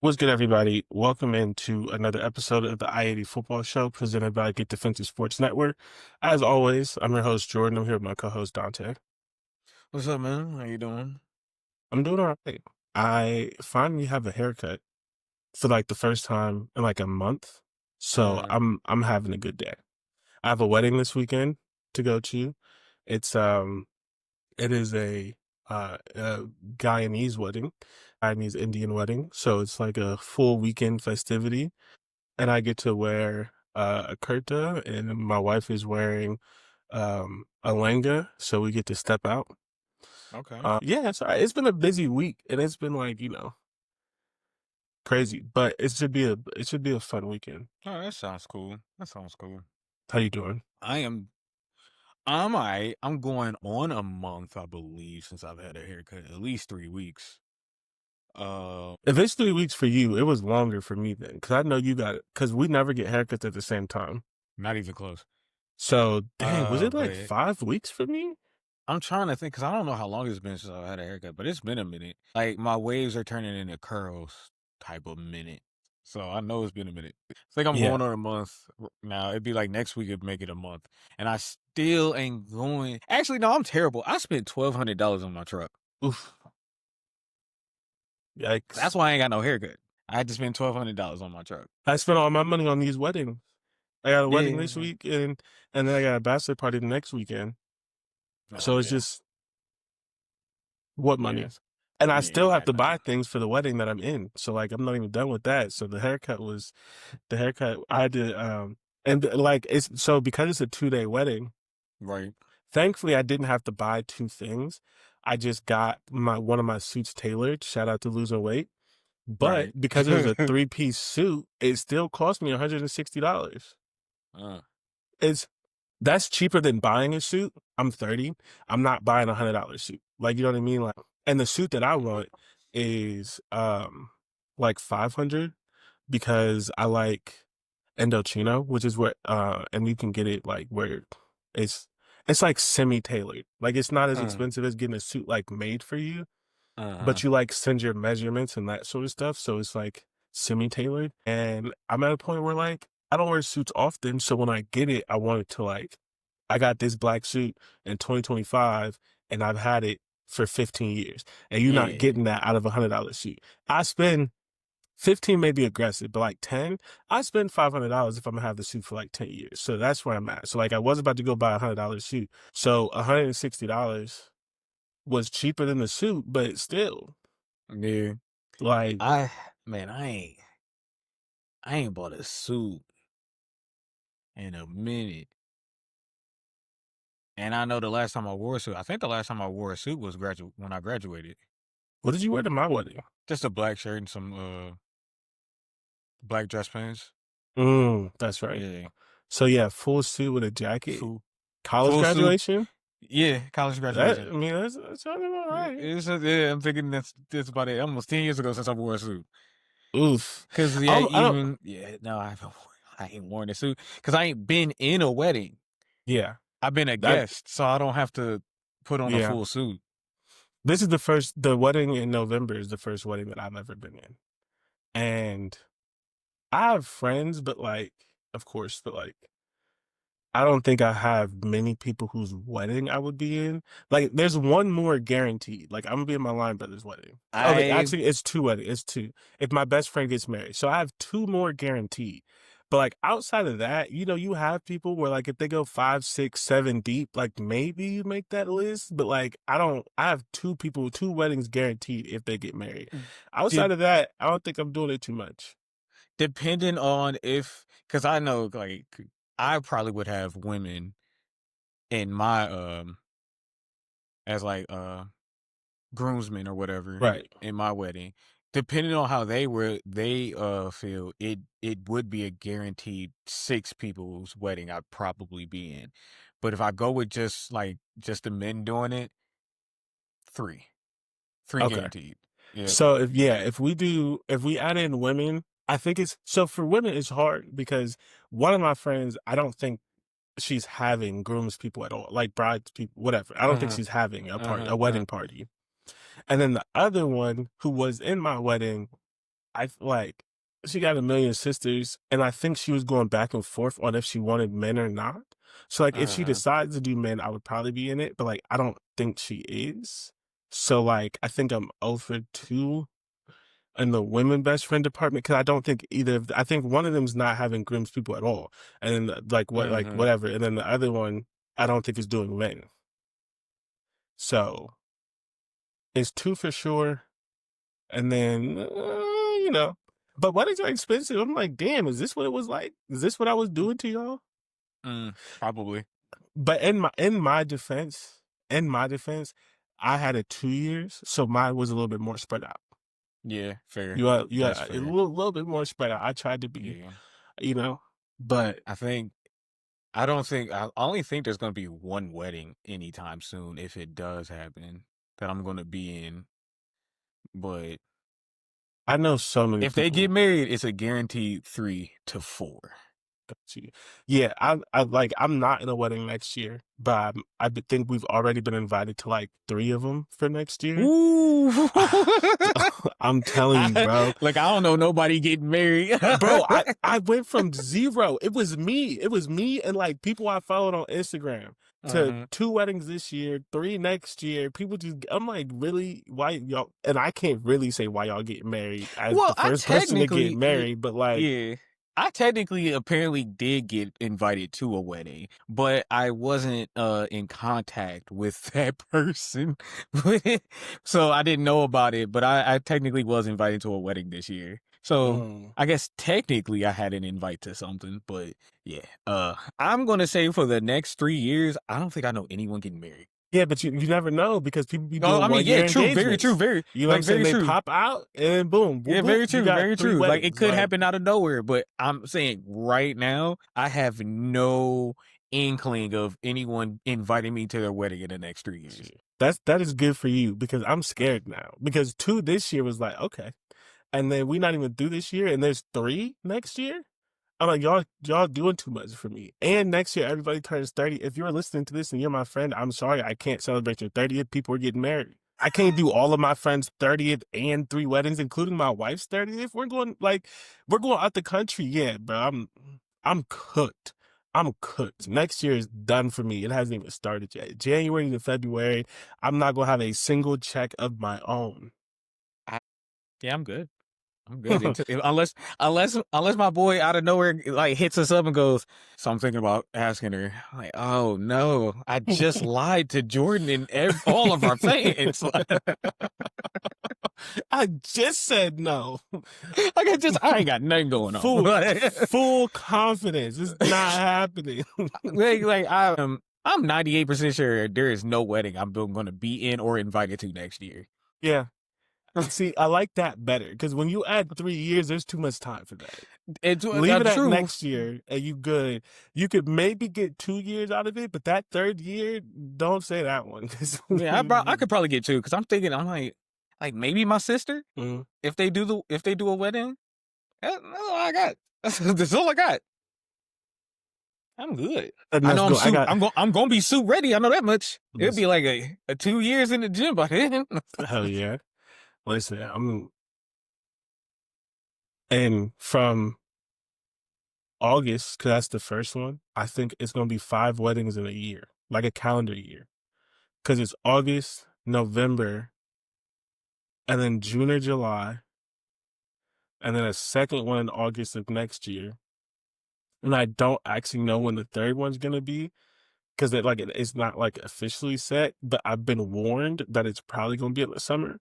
What's good, everybody? Welcome into another episode of the I-80 Football Show presented by Get Defensive Sports Network. As always, I'm your host, Jordan. I'm here with my co-host, Dante. What's up, man? How you doing? I'm doing all right. I finally have a haircut for like the first time in like a month. So Mm, I'm having a good day. I have a wedding this weekend to go to. It's it is a Guyanese wedding, Guyanese Indian wedding. So it's like a full weekend festivity. And I get to wear a kurta, and my wife is wearing a lenga, so we get to step out. okay. Yeah, it's been a busy week, and it's been like crazy, but it should be a fun weekend. Oh, that sounds cool. That sounds cool. How you doing? I am. I'm alright. I'm going on a month, I believe, since I've had a haircut. At least 3 weeks. Uh, If it's 3 weeks for you, it was longer for me then, because I know you got it. Because we never get haircuts at the same time. Not even close. So dang, was it like But 5 weeks for me? I'm trying to think because I don't know how long it's been since I had a haircut, but it's been a minute. Like my waves are turning into curls type of minute. So I know it's been a minute. It's like I'm Yeah. going on a month now. It'd be like next week it'd make it a month. And I still ain't going. Actually, no, I'm terrible. I spent $1,200 on my truck. Oof. That's Yikes. why I ain't got no haircut. I had to spend $1,200 on my truck. I spent all my money on these weddings. I got a wedding this Yeah. week, and then I got a bachelor party the next weekend. Oh So it's yeah. just what money? Yes. And I Yeah, still have to exactly. buy things for the wedding that I'm in. So like I'm not even done with that. So the haircut I had to and like it's so because it's a 2-day wedding, Right. thankfully I didn't have to buy two things. I just got my one of my suits tailored. Shout out to losing weight. But Right. because it was a three-piece suit, it still cost me $160. uh, It's That's cheaper than buying a suit. I'm 30. I'm not buying $100 suit. Like, you know what I mean? Like, and the suit that I want is like 500 because I like Indochino, which is where and you can get it like where it's it's like semi-tailored. Like it's not as uh, expensive as getting a suit like made for you, uh-huh. but you like send your measurements and that sort of stuff. So it's like semi-tailored. And I'm at a point where like I don't wear suits often. So when I get it, I want it to like I got this black suit in 2025 and I've had it for 15 years. And you're not Yeah. getting that out of $100 suit. I spend 15 may be aggressive, but like 10, I spend $500 if I'm gonna have the suit for like 10 years. So that's where I'm at. So like I was about to go buy $100 suit. So $160 was cheaper than the suit, but still Yeah. like I man, I ain't bought a suit in a minute. And I know the last time I wore a suit, I think the last time I wore a suit was when I graduated. what did you wear to my wedding? Just a black shirt and some black dress pants. That's right. Yeah. So yeah, full suit with a jacket. Full College full suit. graduation? Yeah, college That graduation. I mean that's all right. Yeah, I'm thinking that's about it. Almost 10 years ago since I wore a suit. Oof. Cause yeah, I don't even yeah, no, I ain't worn a suit because I ain't been in a wedding. yeah. I've been a That guest, so I don't have to put on a yeah. full suit. This is the wedding in November is the first wedding that I've ever been in. And I have friends, but like of course, but like I don't think I have many people whose wedding I would be in. Like, there's one more guaranteed. Like, I'm gonna be in my line brother's wedding. Oh, wait, I actually, it's two weddings. It's two. If my best friend gets married, so I have two more guaranteed. But like outside of that, you have people where like if they go 5, 6, 7 deep, like maybe you make that list. But like I don't. I have two people, two weddings guaranteed if they get married. Outside did of that, I don't think I'm doing it too much. depending on if because I know like I probably would have women in my as like groomsmen or whatever Right. in my wedding. Depending on how they feel, it would be a guaranteed 6 people's wedding I'd probably be in. But if I go with just the men doing it, three. Three Okay. guaranteed. Yep. So if we add in women, I think it's so for women it's hard because one of my friends, I don't think she's having grooms people at all, like brides people, whatever. I don't think Uh-huh. she's having a Uh-huh. a Uh-huh. wedding party. And then the other one who was in my wedding, I like she got a million sisters, and I think she was going back and forth on if she wanted men or not. So like if she Uh-huh. decides to do men, I would probably be in it, but like I don't think she is. So like I think I'm 0 for 2 in the women best friend department because I don't think either of I think one of them's not having Grimm's people at all. And then like Mm-hmm. whatever. And then the other one I don't think is doing men. So it's 2 for sure. And then you know. But weddings are expensive. I'm like, damn, is this what it was like? Is this what I was doing to y'all? Probably. But in my defense, I had it 2 years, so mine was a little bit more spread out. Yeah, fair. You got That's a fair. little bit more spread out. I tried to be, Yeah. you know, but I think I don't think I only think there's gonna be one wedding anytime soon if it does happen that I'm gonna be in. But I know so many if they get people. married, it's a guaranteed 3 to 4. Yeah, I'm not in a wedding next year, but think we've already been invited to like 3 of them for next year. Ooh. I'm telling you, bro. Like I don't know nobody getting married. Bro, I went from 0. It was me. It was me and like people I followed on Instagram to Uh-huh. 2 weddings this year, 3 next year. People just I'm like, really? Why y'all and I can't really say why y'all get married as the Well, I first person to get technically, married, but like yeah, I technically apparently did get invited to a wedding, but I wasn't in contact with that person, so I didn't know about it. But I technically was invited to a wedding this year, so mm. I guess technically I had an invite to something. But yeah, I'm gonna say for the next 3 years, I don't think I know anyone getting married. Yeah, but you never know because people be Oh, doing I mean, 1 year yeah, true, very true, engagements. very You know what I'm like saying? very They true. pop out and boom, whoop Yeah, whoop, you got very 3 true. Like it weddings. could Like happen out of nowhere, but I'm saying right now, I have no inkling of anyone inviting me to their wedding in the next 3 years. that is good for you because I'm scared now. Because 2 this year was like, okay. And then we not even through this year and there's 3 next year. I'm like, y'all doing too much for me. And next year everybody turns 30. If you're listening to this and you're my friend, I'm sorry I can't celebrate your 30th. People are getting married. I can't do all of my friends' 30th and 3 weddings, including my wife's 30th. We're going out the country. Yeah, bro. I'm cooked. I'm cooked. Next year is done for me. It hasn't even started yet. January to February, I'm not gonna have a single check of my own. Yeah, I'm good. I'm good unless my boy out of nowhere like hits us up and goes. So I'm thinking about asking her. I'm like, oh no, I just lied to Jordan and all of our fans. I just said no. Like I ain't got nothing going on. Full confidence. It's not happening. I'm 98% sure there is no wedding I'm going to be in or invited to next year. Yeah. See, I like that better because when you add 3 years, there's too much time for that. It's Leave it at true. next year and you good. You could maybe get 2 years out of it, but that 3rd year, don't say that one. Yeah, I could probably get two because I'm thinking I'm like maybe my sister Mhm. if they do a wedding. That's all I got. That's all I got. I'm good. And I let's know go. I got I'm gonna be suit ready. I know that much. It'll listen, be like a 2 years in the gym by then. hell yeah. Listen, and from August, because that's the first one, I think it's gonna be 5 weddings in a year, like a calendar year. Because it's August, November, and then June or July, and then a second one in August of next year. And I don't actually know when the third one's gonna be because it's not like officially set, but I've been warned that it's probably gonna be in the summer.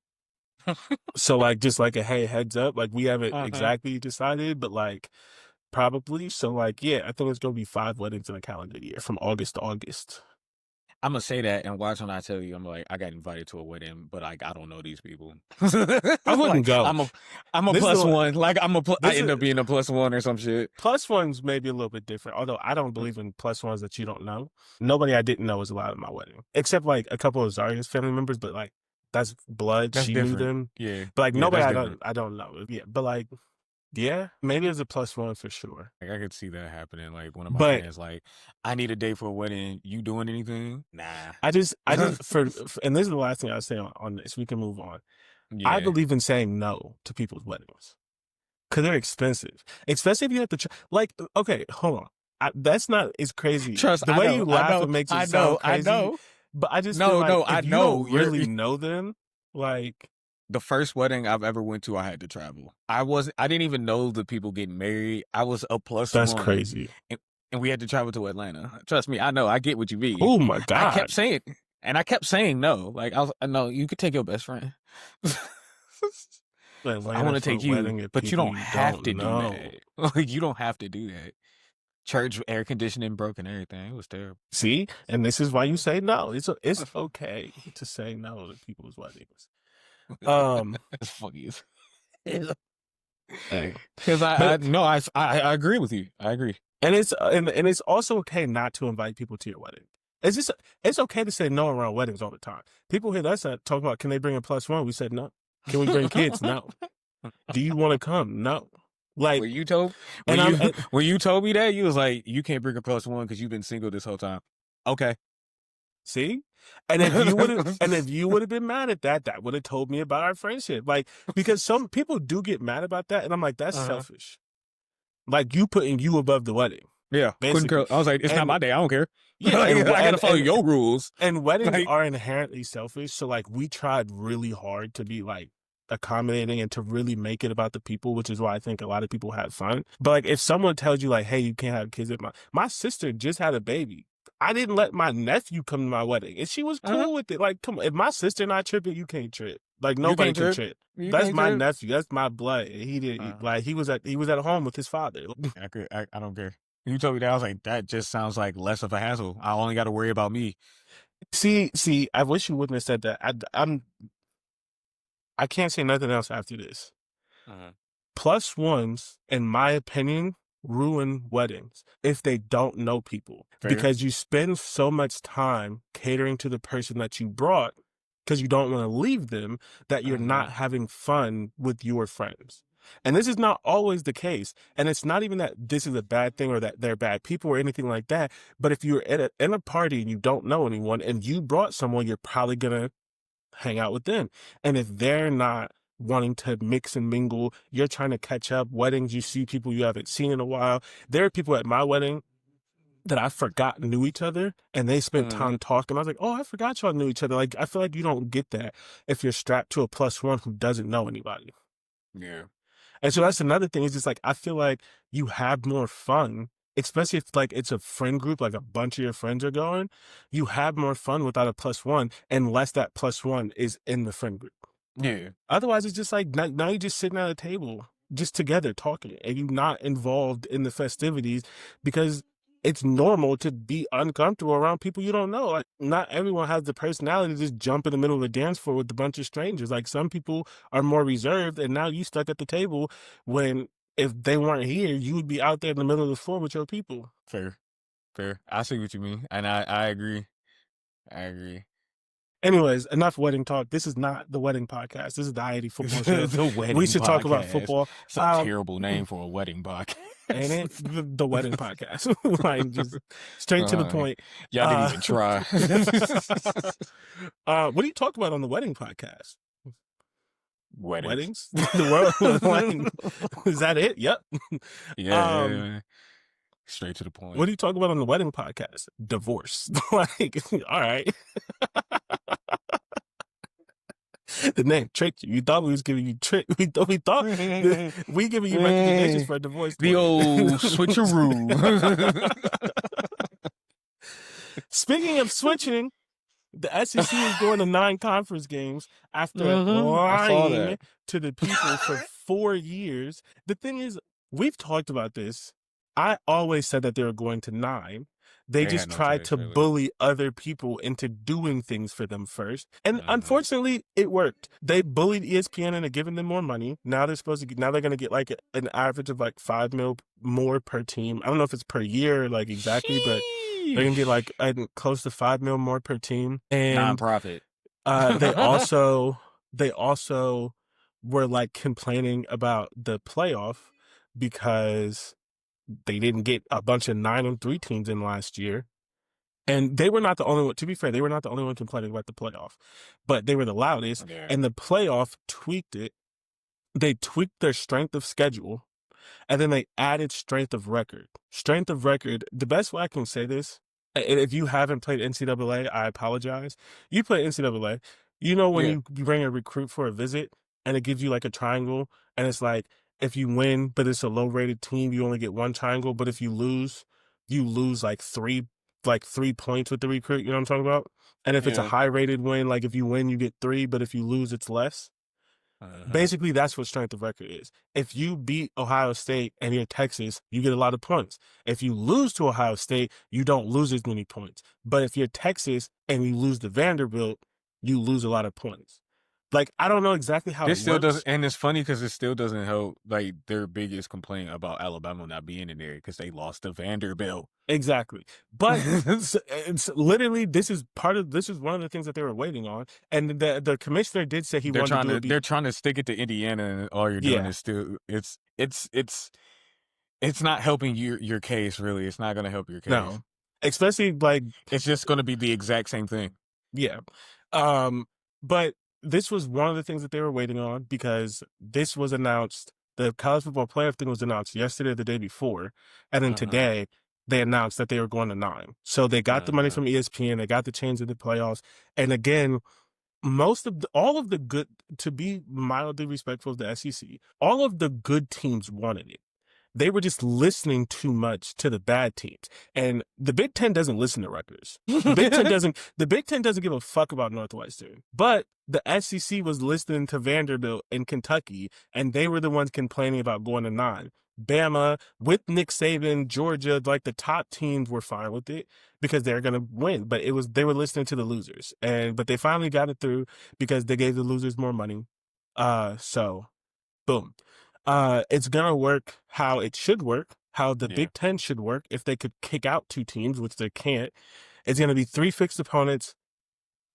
So like just like a hey heads up, like we haven't Uh-huh. exactly decided, but like probably. So like yeah, I think it's gonna be 5 weddings in a calendar year from August to August. I'm gonna say that and watch when I tell you I'm like I got invited to a wedding, but like I don't know these people. I wouldn't Like go. I'm a This is plus the one. Like I this end up is being a plus one or some shit. plus ones maybe a little bit different. Although I don't believe in plus ones that you don't know. Nobody I didn't know was allowed at my wedding, except like a couple of Zaria's family members. But like that's blood. That's She knew different. them. Yeah, But like yeah, nobody that's different. I don't know. Yeah, but like yeah, maybe it's a plus one for sure. Like I could see that happening. Like one of my But friends, like I need a date for a wedding. You doing anything? Nah. I just for and this is the last thing I'll say on this. We can move on. I Yeah. believe in saying no to people's weddings. because they're expensive. Especially if you have to like. Okay, hold on. That's not as crazy. Trust, The I way know, you I laugh, know, it makes it I sound know, I crazy. know. But I just feel No, like no, I if you know. don't really know them, like The first wedding I've ever went to, I had to travel. I didn't even know the people getting married. I was a plus that's one, crazy. and, and we had to travel to Atlanta. Trust me, I know. I get what you mean. Oh my I God. kept saying, and I kept saying no. Like I was, no, you could take your best friend. I Atlanta want to for a take you, wedding of but you people don't you have don't to do know. that. Like you don't have to do that. Church air conditioning broken, everything. It was terrible. See, and this is why you say no. It's okay to say no to people's weddings. That's funny. Hey. Because I But no, I agree with you. I agree. and it's also okay not to invite people to your wedding. It's just it's okay to say no around weddings all the time. People hear us talking about can they bring a plus one? We said no. Can we bring kids? No. Do you want to come? No. Like, When you told and I'm and, when you told me that, you was like, you can't bring a plus one because you've been single this whole time. Okay. see, and if you would have been mad at that, that would have told me about our friendship. Like, because some people do get mad about that, and I'm like, that's Uh-huh. selfish. Like you putting you above the wedding, Yeah. Couldn't basically. care. I was like, it's not And my day. I don't care. yeah, Like, I gotta follow your rules. and weddings Like, are inherently selfish. So like we tried really hard to be like accommodating and to really make it about the people, which is why I think a lot of people have fun. But like if someone tells you like, hey, you can't have kids at my sister just had a baby. I didn't let my nephew come to my wedding. And she was uh-huh. cool with it. Like, come on, if my sister not tripping, you can't trip. Like You nobody can't can trip. trip. You That's can't my trip. nephew. That's my blood. And he did like he was at home with his father. I don't care. You told me that. I was like, that just sounds like less of a hassle. I only got to worry about me. See, I wish you wouldn't have said that. I can't say nothing else after this. Uh-huh. Plus ones, in my opinion, ruin weddings if they don't know people Fair. because you spend so much time catering to the person that you brought because you don't want to leave them that you're not having fun with your friends. And this is not always the case. And it's not even that this is a bad thing or that they're bad people or anything like that. But if you're at in a party and you don't know anyone and you brought someone, you're probably going to hang out with them. And if they're not wanting to mix and mingle, you're trying to catch up. Weddings, you see people you haven't seen in a while. There are people at my wedding that I forgot knew each other and they spent time talking. I was like, oh, I forgot y'all knew each other. Like, I feel like you don't get that if you're strapped to a plus one who doesn't know anybody. Yeah. And so that's another thing. Is just like I feel like you have more fun, especially if like it's a friend group, like a bunch of your friends are going. You have more fun without a plus one, unless that plus one is in the friend group. Yeah. Otherwise, it's just like now you're just sitting at a table, just together talking, and you're not involved in the festivities because it's normal to be uncomfortable around people you don't know. Like, not everyone has the personality to just jump in the middle of the dance floor with a bunch of strangers. Like, some people are more reserved, and now you stuck at the table when if they weren't here, you would be out there in the middle of the floor with your people. Fair. Fair. I see what you mean. And I agree. I agree. Anyways, enough wedding talk. This is not the wedding podcast. This is the I-80 football show. The wedding We should talk about podcast. football. It's a terrible name for a wedding podcast. Ain't it? The wedding podcast. Like, just straight to the point. Y'all didn't even try. What do you talk about on the wedding podcast? Weddings. The world wedding. Is that it? Yep. Yeah. Straight to the point. What do you talk about on the wedding podcast? Divorce. Like, all right. The name tricked you. You thought we was giving you trick. We thought we giving you recommendations for a divorce. The old switcheroo. Speaking of switching, the SEC is going to 9 conference games after lying to the people for 4 years. The thing is, we've talked about this. I always said that they were going to 9. They just tried to bully other people into doing things for them first. And unfortunately, it worked. They bullied ESPN into giving them more money. Now they're going to get like an average of like $5 million more per team. I don't know if it's per year, like exactly, but they're going to get like close to $5 million more per team. And nonprofit. They also were like complaining about the playoff because they didn't get a bunch of 9-3 teams in last year. And they were not the only one, to be fair, they were not the only one complaining about the playoff, but they were the loudest. Yeah. And the playoff tweaked it they tweaked their strength of schedule, and then they added strength of record. Strength of record, the best way I can say this, and if you haven't played NCAA, I apologize. You play NCAA, you know when Yeah. you bring a recruit for a visit and it gives you like a triangle, and it's like if you win, but it's a low rated team, you only get one triangle, but if you lose like 3 points with the recruit, you know what I'm talking about? And if it's a Yeah. high rated win, like if you win, you get three, but if you lose, it's less. Uh-huh. Basically, that's what strength of record is. If you beat Ohio State and you're Texas, you get a lot of points. If you lose to Ohio State, you don't lose as many points. But if you're Texas and you lose to Vanderbilt, you lose a lot of points. Like, I don't know exactly how it This still doesn't, works. and it's funny because it still doesn't help. Like their biggest complaint about Alabama not being in there because they lost to Vanderbilt. Exactly. But it's literally this is one of the things that they were waiting on. And the commissioner did say he wanted to do it They're trying to stick it to Indiana, and all you're doing yeah, is still it's not helping your case really. It's not going to help your case. no. Especially like It's just going to be the exact same thing. yeah. Um, but this was one of the things that they were waiting on because this was announced. The college football playoff thing was announced yesterday or the day before. And then Uh huh. today they announced that they were going to nine. So they got the money Uh from ESPN, they got the change in the playoffs. And again, all of the good, to be mildly respectful of the SEC, all of the good teams wanted it. They were just listening too much to the bad teams. And the Big Ten doesn't listen to Rutgers. huh. The Big Ten doesn't give a fuck about Northwestern. But the SEC was listening to Vanderbilt and Kentucky, and they were the ones complaining about going to nine. Bama with Nick Saban, Georgia, like the top teams were fine with it because they're gonna win. But they were listening to the losers. But they finally got it through because they gave the losers more money. So boom. It's gonna work how it should work, how the Yeah. Big Ten should work if they could kick out two teams, which they can't. It's gonna be three fixed opponents,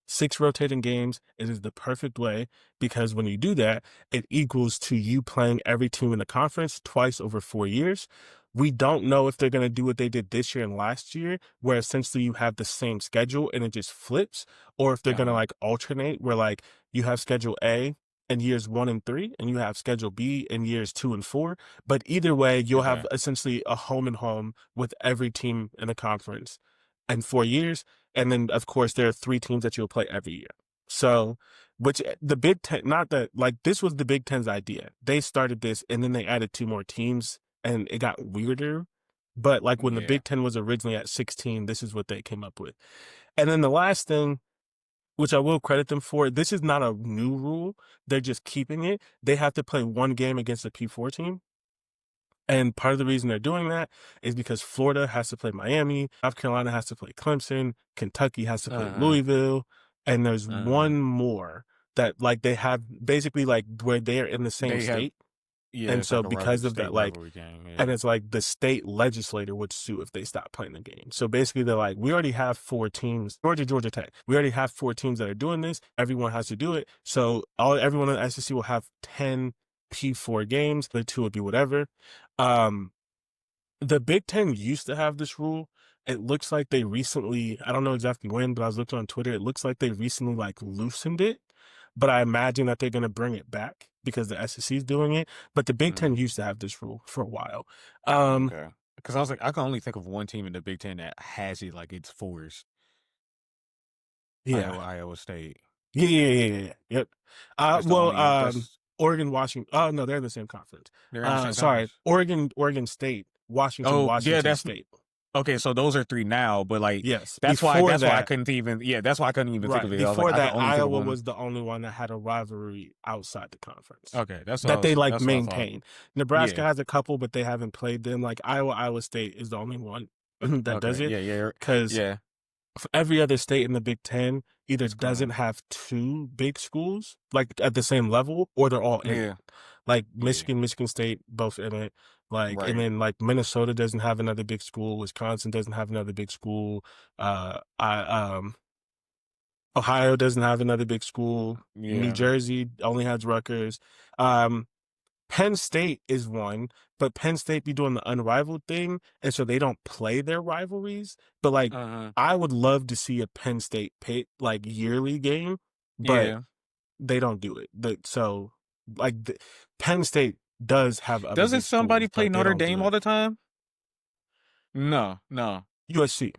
six rotating games. It is the perfect way because when you do that, it equals to you playing every team in the conference twice over 4 years. We don't know if they're going to do what they did this year and last year, where essentially you have the same schedule and it just flips, or if they're Uh going to huh. like alternate, where like you have schedule A in years 1 and 3, and you have schedule B in years 2 and 4. But either way, you'll Okay. have essentially a home and home with every team in the conference in 4 years. And then, of course, there are three teams that you'll play every year. So, which the Big Ten, not that like this was the Big Ten's idea. They started this and then they added two more teams and it got weirder. But like when the Yeah. Big Ten was originally at 16, this is what they came up with. And then the last thing, which I will credit them for, this is not a new rule. They're just keeping it. They have to play one game against a P4 team. And part of the reason they're doing that is because Florida has to play Miami, South Carolina has to play Clemson, Kentucky has to play Uh huh. Louisville, and there's Uh huh. one more that like they have basically like where they're in the same They have state. Yeah. And It's so like a rival because of state that, like, rivalry game. and Yeah. it's like the state legislator would sue if they stop playing the game. So basically they're like, we already have four teams, Georgia Tech. We already have four teams that are doing this. Everyone has to do it. So everyone in the SEC will have 10 P4 games. The two would be whatever. Um, the Big Ten used to have this rule. It looks like they recently, I don't know exactly when, but I was looking on Twitter. It looks like they recently like loosened it, but I imagine that they're going to bring it back because the SEC is doing it. But the Big Ten Mm, used to have this rule for a while. Um, okay. Because I was like, I can only think of one team in the Big Ten that has it like it's forced. yeah, Iowa State. yeah. Yep. That's the Well, only. That's Oregon, Washington. Oh no, they're in the same conference. They're in the same Sorry, conference. Oregon State, Oh yeah, Washington that's State. okay. So those are three now, but like Yes. Before that's why I that, couldn't even. Yeah, that's why I couldn't even think right. of it. I was like, Before I could that, only think of Iowa one. was the only one that had a rivalry outside the conference Okay, that's what I that they was. like That's what I thought. maintain. Nebraska Yeah. has a couple, but they haven't played them. Like Iowa State is the only one that does Okay. it Yeah. Yeah. because Yeah. every other state in the Big Ten either It's doesn't gone. have two big schools like at the same level or they're all in it. Yeah. Like Yeah. Michigan State, both in it. Like, and Right. then like Minnesota doesn't have another big school. Wisconsin doesn't have another big school. I Ohio doesn't have another big school. New Yeah. Jersey only has Rutgers. Um, Penn State is one, but Penn State be doing the unrivaled thing, and so they don't play their rivalries. But like, Uh huh. I would love to see a Penn State pit like yearly game, but Yeah. they don't do it. So Penn State does have other Doesn't big somebody schools, play but they Notre don't do Dame all it. the time? No, no. USC,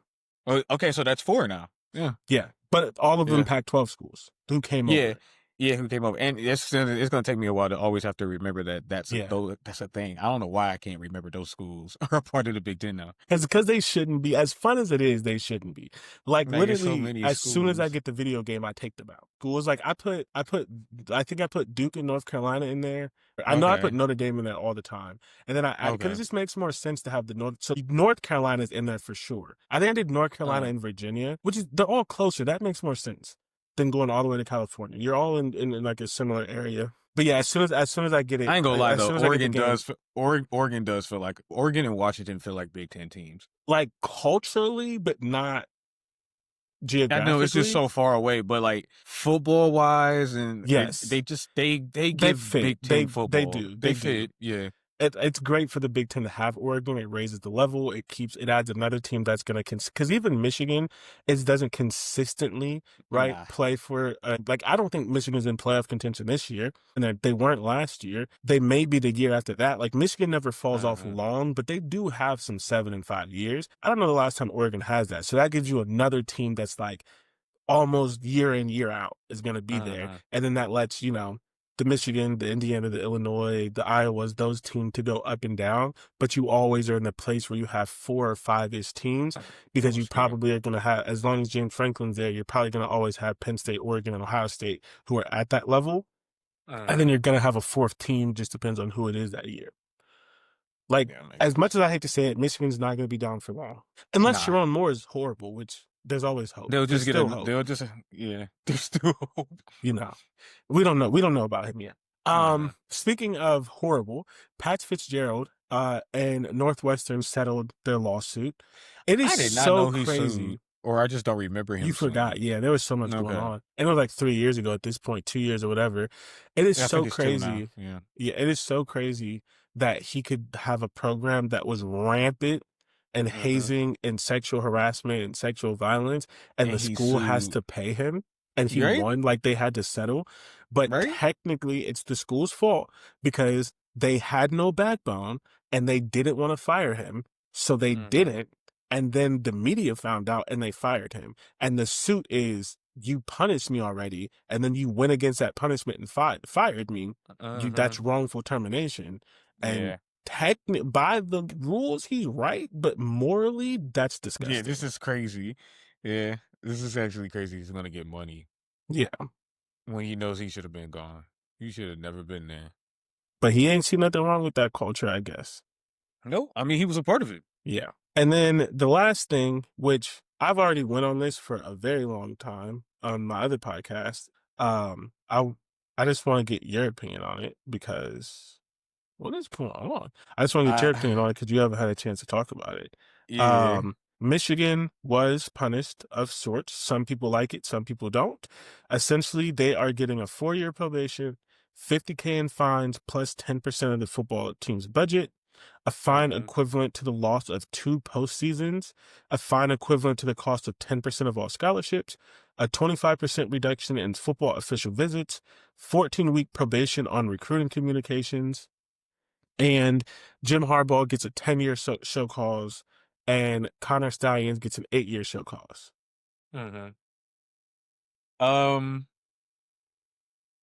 Oh, okay, so that's four now. Yeah, yeah, but all of them yeah, Pac-12 schools who came yeah, over. yeah. Who came over? And it's gonna take me a while to always have to remember that Yeah, that's a thing. I don't know why I can't remember those schools are a part of the Big Ten now. because they shouldn't be as fun as it is. They shouldn't be like Like it's so literally many as soon as I schools. get the video game, I take them out. Schools like I think I put Duke and North Carolina in there. I know I put Okay, Notre Dame in there all the time, and then I added because it okay. just makes more sense to have the North Carolina's in there for sure. I think I did North Carolina Uh, and Virginia, which is they're all closer. That makes more sense than going all the way to California. You're all in like a similar area. But yeah, as soon as I get it, I ain't gonna lie as though. soon as I get the game, Oregon does feel like Oregon and Washington feel like Big Ten teams. like culturally, but not I know it's just geographically. so far away, but like football wise, and Yes, they just they they give fit. Big Ten They football. do. They They do. fit, yeah. It's great for the Big Ten to have Oregon. It raises the level. It adds another team that's going to because even Michigan is doesn't consistently right Nah. play for like I don't think Michigan's in playoff contention this year, and they weren't last year. They may be the year after that. Like Michigan never falls off Uh-huh. long, but they do have some 7 and 5 years. I don't know the last time Oregon has that, so that gives you another team that's like almost year in year out is going to be there, Uh-huh. and then that lets the Michigan, the Indiana, the Illinois, the Iowas, those teams to go up and down, but you always are in a place where you have 4 or 5-ish teams because Oh, you excuse me. probably are going to have, as long as James Franklin's there, you're probably going to always have Penn State, Oregon, and Ohio State who are at that level. And then Uh-huh. you're going to have a fourth team, just depends on who it is that year. Like, Yeah, makes as much sense. as I hate to say it, Michigan's not going to be down for long. Unless Nah. Sharon Moore is horrible, which there's always hope. There's still hope. They'll just yeah. There's still hope. You know, we don't know. We don't know about him yet. Uh-huh. Speaking of horrible, Pat Fitzgerald and Northwestern settled their lawsuit. It is I did not so know he sued. crazy. Or I just don't remember You him forgot. suing. Yeah, there was so much going Okay. on. And it was like 3 years ago at this point, 2 years or whatever. It is Yeah, I so think it's two now. crazy. Yeah. Yeah, it is so crazy that he could have a program that was rampant and Uh-huh. hazing and sexual harassment and sexual violence, and And the he school has sued. to pay him, and he Right? won, like they had to settle. But Right? technically, it's the school's fault because they had no backbone and they didn't want to fire him. So they Mm-hmm. didn't. And then the media found out and they fired him. And the suit is you punished me already, and then you went against that punishment and fired me. Uh-huh. That's wrongful termination. And Yeah. technically, by the rules, he's right, but morally, that's Yeah, this disgusting. is crazy. Yeah. This is actually crazy. He's gonna get money Yeah, when he knows he should have been gone. He should have never been there. but he ain't seen nothing wrong with that culture, I guess. No, I mean he was a part of it. Yeah. And then the last thing, which I've already went on this for a very long time on my other podcast. I just want to get your opinion on it because what is going on? I just want to get I your opinion on it because you haven't had a chance to talk about it. yeah. Michigan was punished of sorts. Some people like it, some people don't. Essentially, they are getting a 4-year probation, 50K in fines, plus 10% of the football team's budget, a fine Uh-huh. equivalent to the loss of 2 postseasons, a fine equivalent to the cost of 10% of all scholarships, a 25% reduction in football official visits, 14-week probation on recruiting communications, and Jim Harbaugh gets a 10-year show cause, and Connor Stallions gets an 8-year show cause. Uh-huh. Um,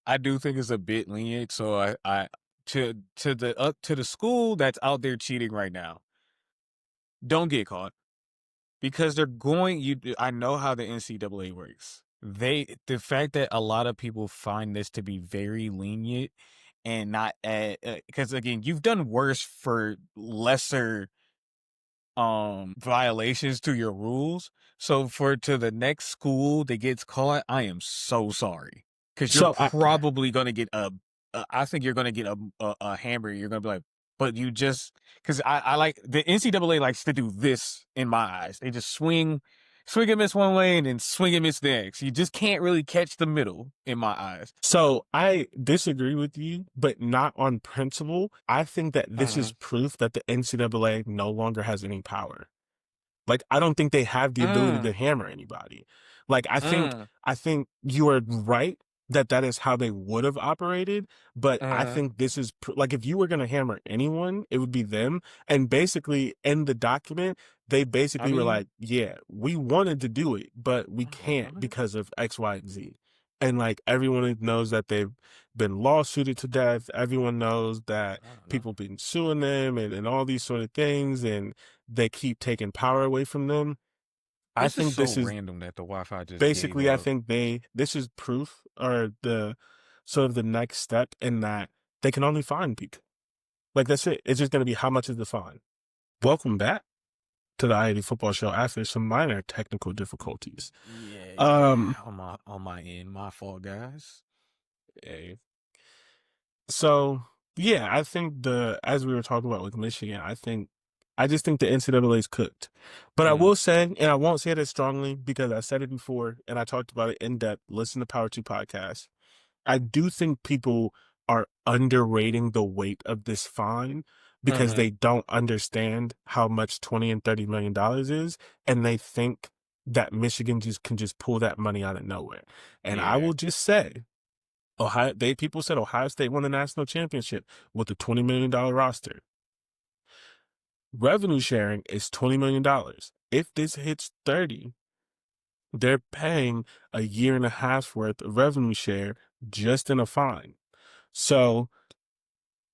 I do think it's a bit lenient, so I to the school that's out there cheating right now, don't get caught because they're going. I know how the NCAA works. The fact that a lot of people find this to be very lenient and not because again, you've done worse for lesser violations to your rules. So for to the next school that gets caught, I am so sorry because you're So I probably gonna get I think you're gonna get a hamburger. You're gonna be like, but you just because I like the NCAA likes to do this in my eyes. They just swing and miss one way and then swing and miss the next. You just can't really catch the middle in my eyes. so I disagree with you, but not on principle. I think that this is Uh-huh. proof that the NCAA no longer has any power. Like I don't think they have the ability to Mm, hammer anybody. Like I think mm, I think you are right that is how they would have operated. But I Uh, think this is like if you were going to hammer anyone, it would be them. And basically, in the document, they I basically were mean, like, "Yeah, we wanted to do it, but we I can't mean, because of X, Y, and Z." And like everyone knows that they've been lawsuited to death. Everyone knows that I don't know. people been suing them and all these sort of things, and they keep taking power away from them. I This is think so this is random that the Wi-Fi just gave basically, I up. think this is proof or the sort of the next step in that they can only fine people. Like that's it. It's just going to be how much is the fine. Welcome back to the I-80 football show after some minor technical difficulties. Yeah, Um, on my end, my fault, guys. eh, so yeah, I think as we were talking about with Michigan, I just think the NCAA is cooked. But I Mm, will say, and I won't say it as strongly because I said it before and I talked about it in depth. Listen to Power Two podcast. I do think people are underrating the weight of this fine because mm-hmm. they don't understand how much 20 and $30 million is, and they think that Michigan just can just pull that money out of nowhere. And I Yeah, will just say, people said Ohio State won the national championship with a $20 million roster. Revenue sharing is $20 million. If this hits 30, they're paying a year and a half worth of revenue share just in a fine. So,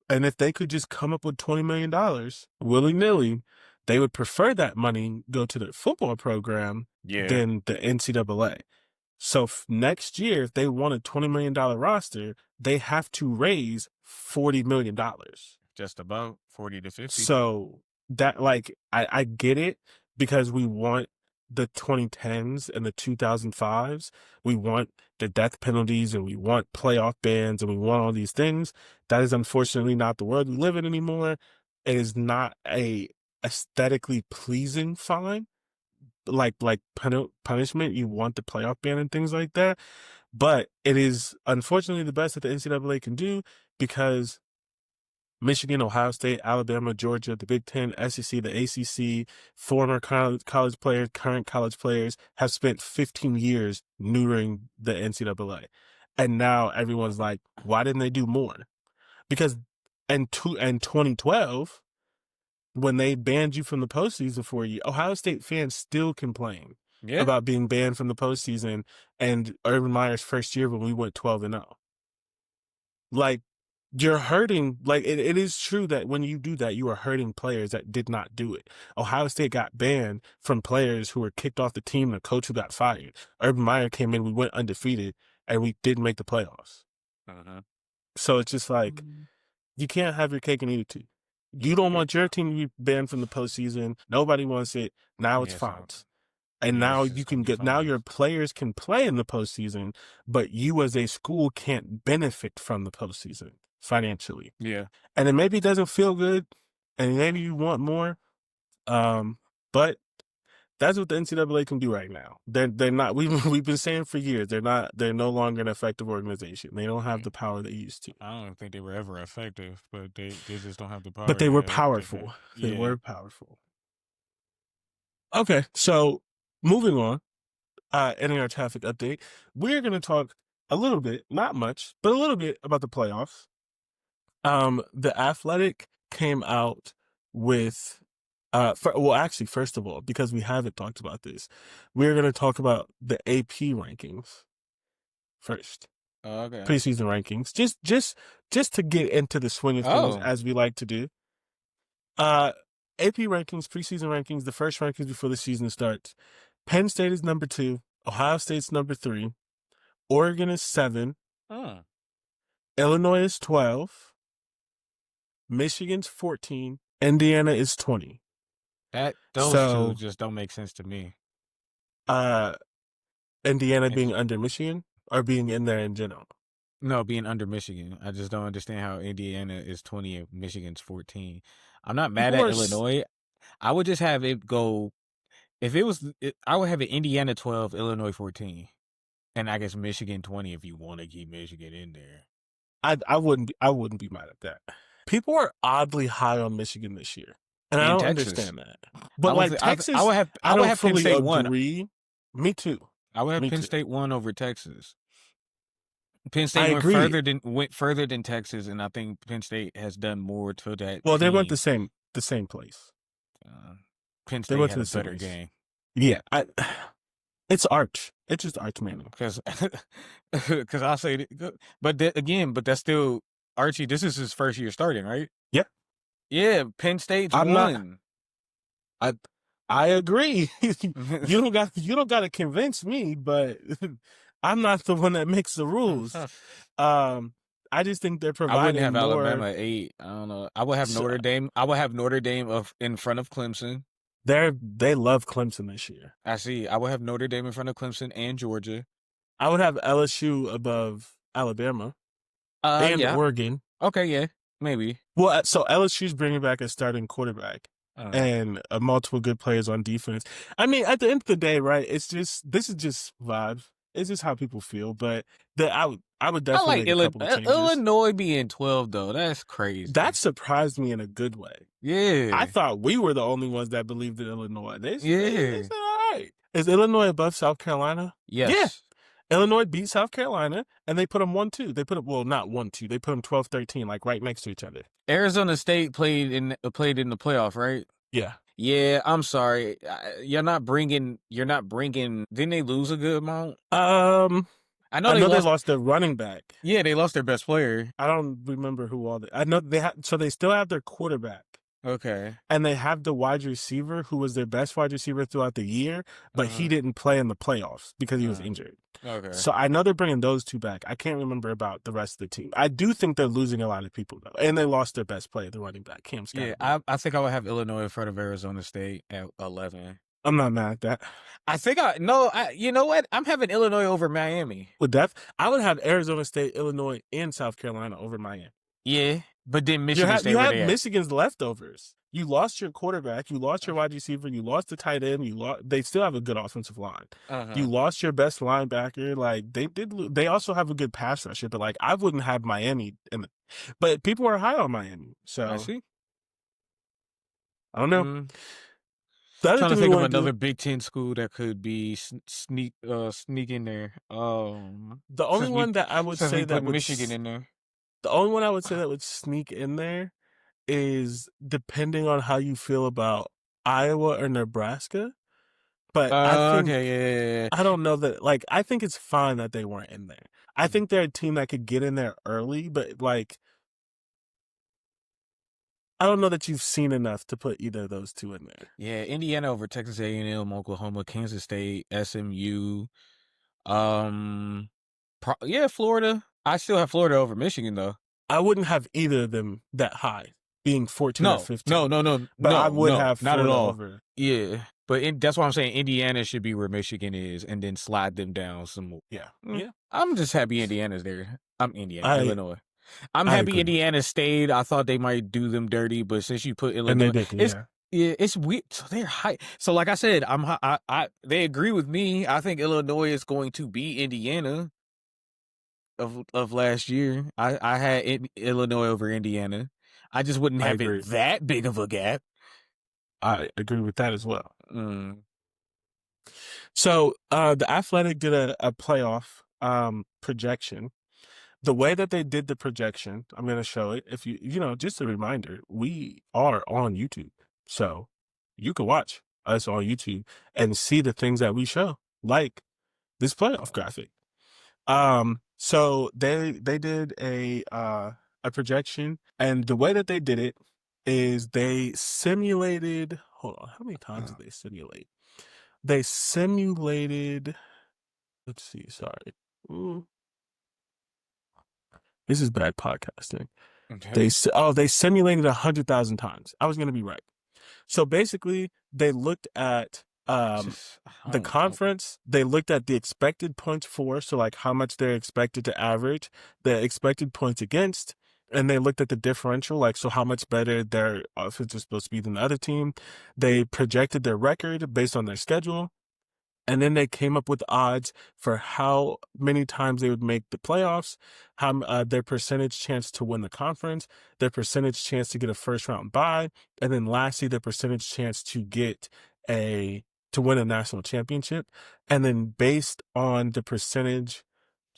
and if they could just come up with $20 million willy nilly, they would prefer that money go to their football program yeah, than the NCAA. So next year, if they want a $20 million roster, they have to raise $40 million. just about 40 to 50. So that like I get it because we want the 2010s and the 2005s. We want the death penalties and we want playoff bans and we want all these things. That is unfortunately not the world we live in anymore. It is not a aesthetically pleasing fine like punishment. You want the playoff ban and things like that, but it is unfortunately the best that the NCAA can do because Michigan, Ohio State, Alabama, Georgia, the Big Ten, SEC, the ACC, former college players, current college players have spent 15 years neutering the NCAA. And now everyone's like, why didn't they do more? Because in 2012, when they banned you from the postseason for a year, Ohio State fans still complain Yeah, about being banned from the postseason and Urban Meyer's first year when we went 12-0. Like, you're hurting. Like it is true that when you do that, you are hurting players that did not do it. Ohio State got banned from players who were kicked off the team and a coach who got fired. Urban Meyer came in, we went undefeated, and we didn't make the playoffs. uh-huh. So it's just like you can't have your cake and eat it too. You don't Yeah, want your team to be banned from the postseason. Nobody wants it. Now it's yeah. So fines. And yeah, now it's you just gonna can be get now fine. your players can play in the postseason, but you as a school can't benefit from the postseason financially. Yeah, And it maybe doesn't feel good, and maybe you want more. But that's what the NCAA can do right now. They're not. We've been saying for years they're not. They're no longer an effective organization. They don't have mm, the power they used to. I don't think they were ever effective, but they just don't have the But power they were to powerful. They yeah. were powerful. Okay, so moving on. In our traffic update, we're going to talk a little bit, not much, but a little bit about the playoffs. The Athletic came out with, well, actually, first of all, because we haven't talked about this, we're going to talk about the AP rankings first, Oh, okay. preseason rankings, just to get into the swing of things Oh, as we like to do. Uh, AP rankings, preseason rankings, the first rankings before the season starts. Penn State is number 2, Ohio State's number 3, Oregon is 7, oh, Illinois is 12, Michigan's 14, Indiana is 20. that those two So, just don't make sense to me. uh, Indiana It's being under Michigan or being in there in general. no being under Michigan. I just don't understand how Indiana is 20 and Michigan's 14. I'm not mad People at are, Illinois. I would just have it go if it was. I would have it Indiana 12, Illinois 14, and I guess Michigan 20 if you want to keep Michigan in there. I wouldn't be mad at that. People are oddly high on Michigan this year, and I In don't Texas, understand that. But like I Texas, would have I I would don't have Penn fully State one. agree. Me too. I would have Me Penn too. State one over Texas. Penn I State agree. went further than Texas, and I think Penn State has done more to that Well, they went team. the same place. Uh, Penn They State went to had a the same better place. game Yeah, it's Arch. It's just Arch Manning. because I'll say, again, but that's still Archie. This is his first year starting, right? Yeah, Yeah, Penn State's I'm not. won. I I agree. You don't got to convince me, but I'm not the one that makes the rules. Um, I just think they're I wouldn't providing have more. Alabama at 8. I don't know. I would have So Notre Dame. I would have Notre Dame of in front of Clemson. they love Clemson this year. I see. I would have Notre Dame in front of Clemson and Georgia. I would have LSU above Alabama and Yeah. Oregon. Okay, yeah, maybe. Well, so LSU's bringing back a starting quarterback Uh, and multiple good players on defense. I mean, at the end of the day, right? It's just this is just vibes. It's just how people feel. But I would I definitely like make a couple of changes. Illinois being 12 though. That's crazy. That surprised me in a good way. I Yeah, thought we were the only ones that believed in Illinois. They yeah. said all right. Is Illinois above South Carolina? Yeah. Yes. Illinois beat South Carolina and they put them 1-2. They put them, well, not 1-2. They put them 12-13, like right next to each other. Arizona State played in the playoff, right? Yeah. Yeah, I'm sorry. You're not bringing. Didn't they lose a good amount? I know I they know they lost. lost their running back. Yeah, they lost their best player. I don't remember who all I know they had, so they still have their quarterback. Okay. And they have the wide receiver who was their best wide receiver throughout the year, but he Uh-huh. didn't play in the playoffs because he was Uh-huh. injured. Okay. So I know they're bringing those two back. I can't remember about the rest of the team. I do think they're losing a lot of people though, and they lost their best player, the running back, Cam Yeah, Scotty. I think I would have Illinois in front of Arizona State at 11. I'm not mad at that. I think you know what? I'm having Illinois over Miami. With that, I would have Arizona State, Illinois, and South Carolina over Miami. Yeah, but then Michigan State You where have they at? Michigan's leftovers. You lost your quarterback, you lost your wide receiver, you lost the tight end, they still have a good offensive line. Uh-huh. You lost your best linebacker. Like they also have a good pass rusher, but like I wouldn't have Miami but people are high on Miami. I So see. I don't know. Mm. The other Trying to thing we think of want to do, another Big Ten school that could be sneak in there. the only one that I would Since we say put that Michigan in there. the only one I would say that would sneak in there is depending on how you feel about Iowa or Nebraska. But I think Okay, yeah. I don't know that like I think it's fine that they weren't in there. I think they're a team that could get in there early, but like I don't know that you've seen enough to put either of those two in there. Yeah, Indiana over Texas A&M, Oklahoma, Kansas State, SMU. Florida. I still have Florida over Michigan though. I wouldn't have either of them that high, being 14 or No, 15. But I would have not at Florida all. over. Yeah, but that's why I'm saying Indiana should be where Michigan is, and then slide them down some more. Yeah. Yeah. I'm just happy Indiana's there. I'm Illinois. I'm I happy agree. Indiana stayed. I thought they might do them dirty, but since you put Illinois, And they did, yeah. it's weird. So they're high. So like I said, they agree with me. I think Illinois is going to be Indiana of last year. I had Illinois over Indiana. I just wouldn't I have agree. it that big of a gap. I agree with that as well. Mm. So the Athletic did a playoff projection. The way that they did the projection, I'm going to show it. If just a reminder, we are on YouTube. So you can watch us on YouTube and see the things that we show, like this playoff graphic. So they did a projection, and the way that they did it is they simulated, hold on, how many times did they simulate? They simulated, let's see, sorry. This is bad podcasting. Okay. They simulated 100,000 times. I was going to be right. So basically, they looked at the conference. They looked at the expected points for, so like how much they're expected to average, the expected points against, and they looked at the differential, like so how much better their offense is supposed to be than the other team. They projected their record based on their schedule. And then they came up with odds for how many times they would make the playoffs, how their percentage chance to win the conference, their percentage chance to get a first round bye, and then lastly their percentage chance to get to win a national championship. And then based on the percentage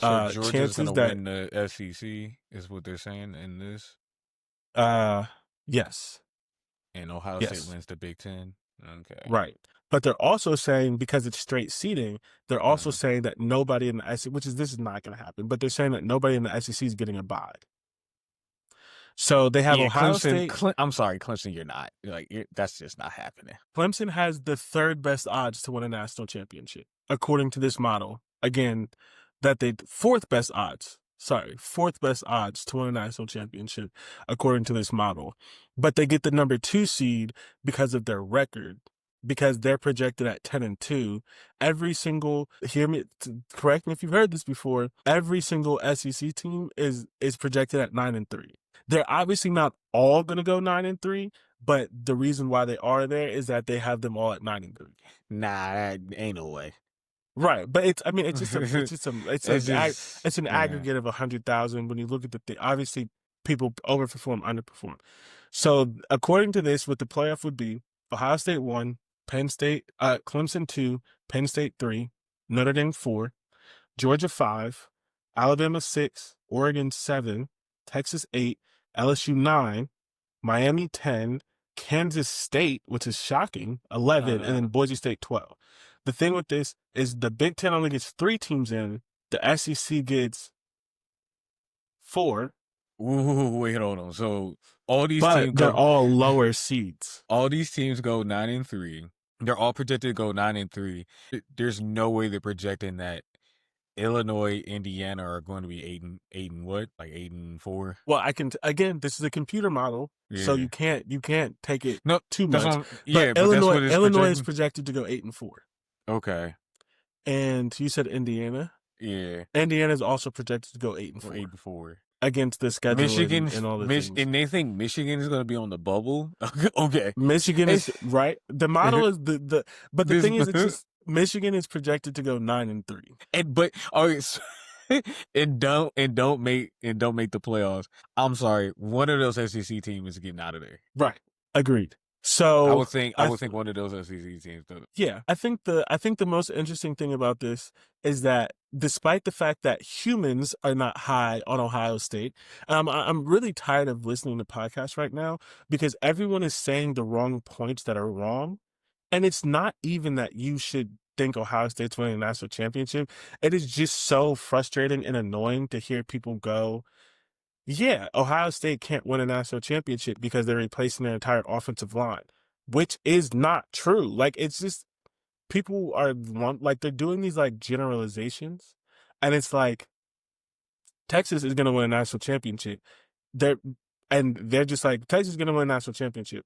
So Georgia's chances gonna that win the SEC is what they're saying in this, uh yes, and Ohio State yes, wins the Big Ten. Okay. right. But they're also saying because it's straight seeding, they're also Uh, saying that nobody in the SEC, which is this is not going to happen, but they're saying that nobody in the SEC is getting a bye. So they have yeah, Ohio Clemson. State. I'm sorry, Clemson. You're not that's just not happening. Clemson has the third best odds to win a national championship, according to this model. Again, that they fourth best odds. Sorry, fourth best odds to win a national championship, according to this model. But they get the number 2 seed because of their record, because they're projected at 10-2. Every single hear me correct me if you've heard this before. Every single SEC team is projected at 9-3. They're obviously not all going to go 9-3, but the reason why they are there is that they have them all at 9-3. Nah, that ain't no way. Right, but it's I mean It's just it's an aggregate of 100,000 when you look at the thing. Obviously, people overperform, underperform. So according to this, what the playoff would be: Ohio State 1, Clemson 2, Penn State 3, Notre Dame 4, Georgia 5, Alabama 6, Oregon 7, Texas 8, LSU 9, Miami 10, Kansas State, which is shocking, 11, and then Boise State 12. The thing with this is the Big Ten only gets 3 teams in, the SEC gets 4, Ooh, wait, hold on. So all these but teams they're go. all lower seeds. All these teams go 9-3. They're all projected to go 9-3. There's no way they're projecting that Illinois, Indiana are going to be eight and what, like 8-4. Well, again, this is a computer model, so Yeah. you can't take it No, too that's much. what But but that's what it's Illinois is projecting. projected to go 8-4. Okay. And you said Indiana? Yeah. Indiana is also projected to go 8-4 8-4. against the schedule and all the things. And they think Michigan is going to be on the bubble. Okay. Michigan is right. The model is but the this, thing is, it's just Michigan is projected to go 9-3. but okay, so, and don't make the playoffs. I'm sorry, one of those SEC teams is getting out of there. Right. Agreed. So I would think one of those SEC teams does. yeah, I think the most interesting thing about this is that despite the fact that humans are not high on Ohio State, I'm really tired of listening to podcasts right now because everyone is saying the wrong points that are wrong. And it's not even that you should think Ohio State's winning a national championship. It is just so frustrating and annoying to hear people go, yeah, Ohio State can't win a national championship because they're replacing their entire offensive line, which is not true. Like, it's just people are like, they're doing these like generalizations. And it's like, Texas is going to win a national championship. They're, and they're just like, Texas is going to win a national championship.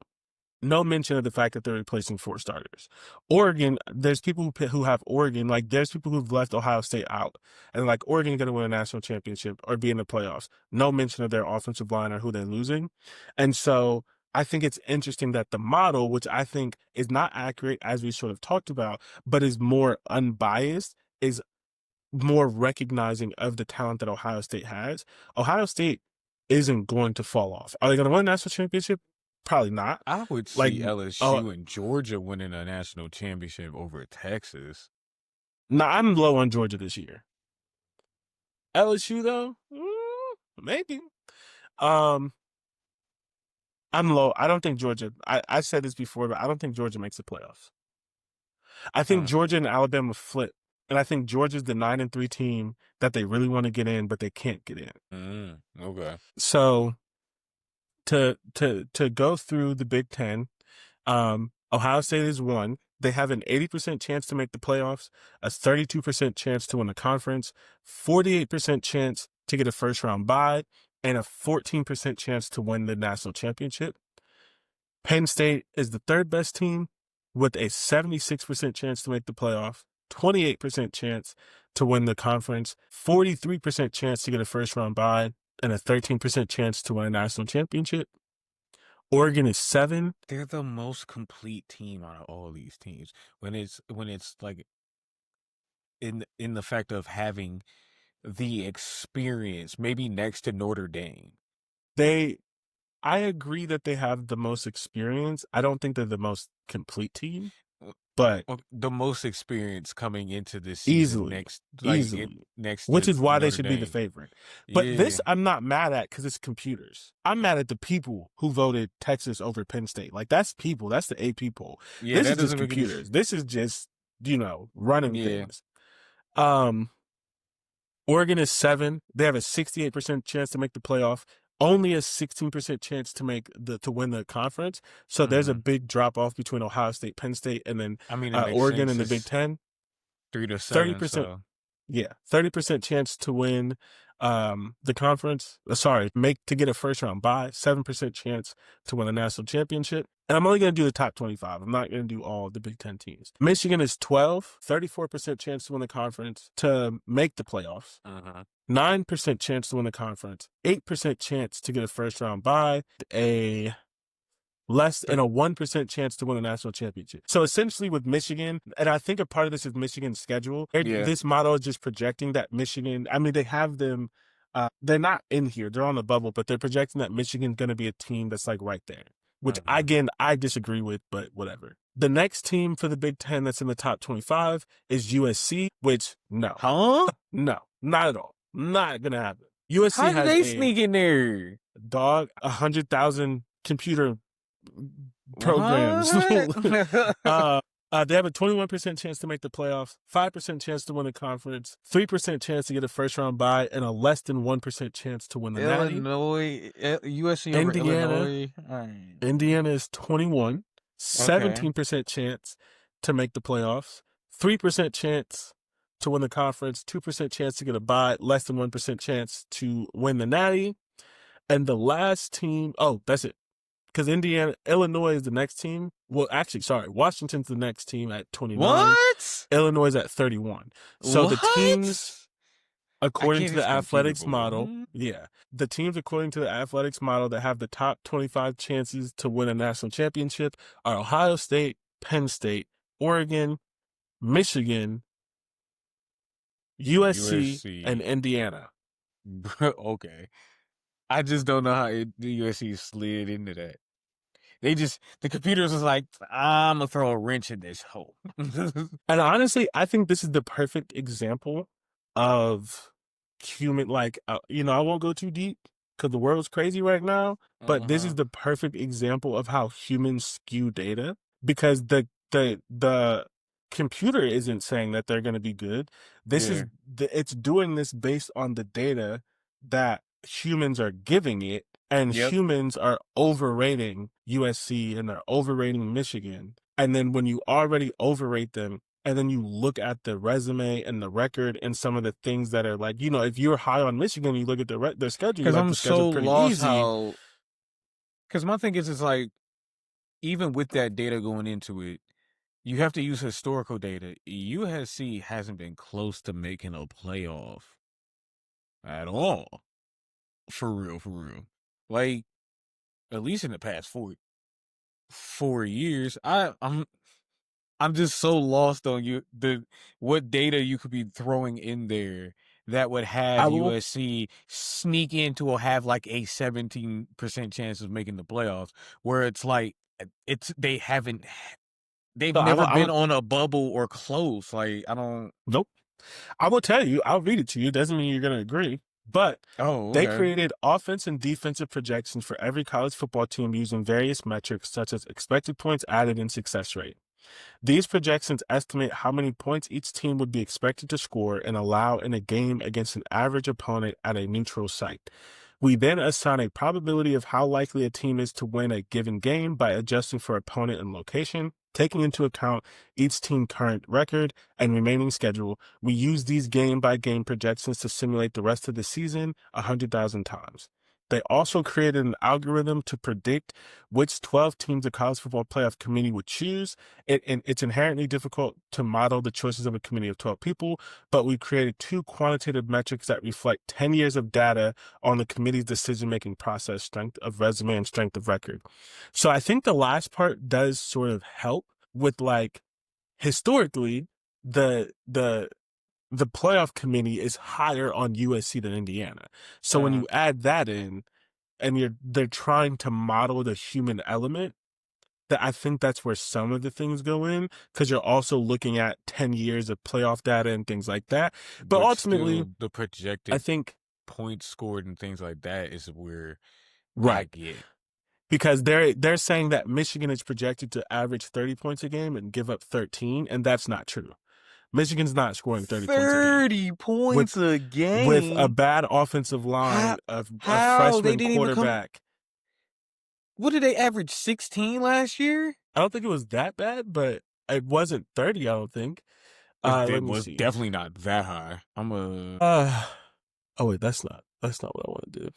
No mention of the fact that they're replacing 4 starters. Oregon, there's people who have Oregon, like there's people who've left Ohio State out. And like Oregon going to win a national championship or be in the playoffs. No mention of their offensive line or who they're losing. And so I think it's interesting that the model, which I think is not accurate as we sort of talked about, but is more unbiased, is more recognizing of the talent that Ohio State has. Ohio State isn't going to fall off. Are they going to win a national championship? Probably not. I would Like, see LSU and Georgia winning a national championship over Texas. nah, I'm low on Georgia this year. LSU though, maybe. I'm low. I don't think Georgia. I said this before, but I don't think Georgia makes the playoffs. I think Georgia and Alabama flip, and I think Georgia's the 9-3 team that they really want to get in, but they can't get in. Okay. So to go through the Big Ten, Ohio State is 1. They have an 80% chance to make the playoffs, a 32% chance to win the conference, 48% chance to get a first round bye, and a 14% chance to win the national championship. Penn State is the 3rd best team with a 76% chance to make the playoffs, 28% chance to win the conference, 43% chance to get a first round bye, and a 13% chance to win a national championship. Oregon is 7. They're the most complete team out of all these teams. When it's like in the fact of having the experience, maybe next to Notre Dame. I agree that they have the most experience. I don't think they're the most complete team. but The most experience coming into this season easily, next, easily, next which to is why they Notre should be the Dame. favorite. But Yeah, this I'm not mad at because it's computers. I'm mad at the people who voted Texas over Penn State. Like that's people. That's the AP poll. yeah, This that is just doesn't make any. computers. This is just running Yeah, things. Um, Oregon is 7. They have a 68% chance to make the playoff. Only a 16% chance to win the conference. So there's a hmm. big drop off between Ohio State, Penn State, and then I mean, it makes Oregon sense. in the Big It's Ten. 3-7, 30%. so Yeah, 30% chance to win the conference. Sorry, make to get a first round bye. 7% chance to win a national championship. And I'm only going to do the top 25. I'm not going to do all the Big Ten teams. Michigan is 12, 34% chance to win the conference to make the playoffs. uh-huh. 9% chance to win the conference, 8% chance to get a first round bye, a less than a 1% chance to win a national championship. So essentially with Michigan, and I think a part of this is Michigan's schedule, Yeah. this model is just projecting that Michigan, I mean, they have them, they're not in here, they're on the bubble, but they're projecting that Michigan's going to be a team that's like right there, which Hmm. again, I disagree with, but whatever. The next team for the Big Ten that's in the top 25 is USC, which no, Huh? no, not at all. Not going to happen. USC How did has they a sneak in there? dog, 100,000 computer programs. What? They have a 21% chance to make the playoffs, 5% chance to win the conference, 3% chance to get a first round bye, and a less than 1% chance to win the Natty. Illinois, USC over Indiana, Illinois. All right. Indiana is 21, Okay. 17% chance to make the playoffs, 3% chance to win the conference, 2% chance to get a bye, less than 1% chance to win the Natty. And the last team, oh, that's it. Because Illinois is the next team. Well, actually, sorry, Washington's the next team at 29. What? Illinois is at 31. So the teams, What? I according can't to the use a computer, athletics boy. model, yeah, the teams according to the athletics model that have the top 25 chances to win a national championship are Ohio State, Penn State, Oregon, Michigan, USC, and USC. Indiana. Okay. I just don't know how the USC slid into that. The computers was like, I'm gonna throw a wrench in this hole. And honestly, I think this is the perfect example of human, like, I won't go too deep because the world's crazy right now, but this is Uh-huh. the perfect example of how humans skew data because the computer isn't saying that they're going to be good. Yeah. It's doing this based on the data that humans are giving it, and Yep. humans are overrating USC and they're overrating Michigan. And then when you already overrate them, and then you look at the resume and the record and some of the things that are like, if you're high on Michigan, you look at their schedule, you're Because like, I'm the so schedule's pretty lost easy. how. Because my thing is, it's like, even with that data going into it, you have to use historical data. USC hasn't been close to making a playoff at all. For real, for real. Like, at least in the past 4 years. I'm just so lost on what data you could be throwing in there that would have I will, USC sneak into or have like a 17% chance of making the playoffs, where it's like they've so never I been will, on a bubble or close. Like, I don't. nope. I will tell you, I'll read it to you. Doesn't mean you're going to agree, but Oh, they okay. created offense and defensive projections for every college football team using various metrics such as expected points added and success rate. These projections estimate how many points each team would be expected to score and allow in a game against an average opponent at a neutral site. We then assign a probability of how likely a team is to win a given game by adjusting for opponent and location. Taking into account each team's current record and remaining schedule, we use these game by game projections to simulate the rest of the season 100,000 times. They also created an algorithm to predict which 12 teams the college football playoff committee would choose. And it's inherently difficult to model the choices of a committee of 12 people, but we created two quantitative metrics that reflect 10 years of data on the committee's decision-making process, strength of resume and strength of record. So I think the last part does sort of help with, like, historically, the playoff committee is higher on USC than Indiana. So when Uh, you add that in and they're trying to model the human element, I think that's where some of the things go in, because you're also looking at 10 years of playoff data and things like that. But But ultimately, still, the I projected think points scored and things like that is where I right, get because they're saying that Michigan is projected to average 30 points a game and give up 13, and that's not true. Michigan's not scoring 30 points a game 30 with points a a game. bad offensive line, How of a how they freshman didn't even come? quarterback. What did they average 16 last year? I don't think it was that bad, but it wasn't 30, I don't think. Let It me was see. definitely not that high. I'm a Uh oh wait, that's not what I want to do.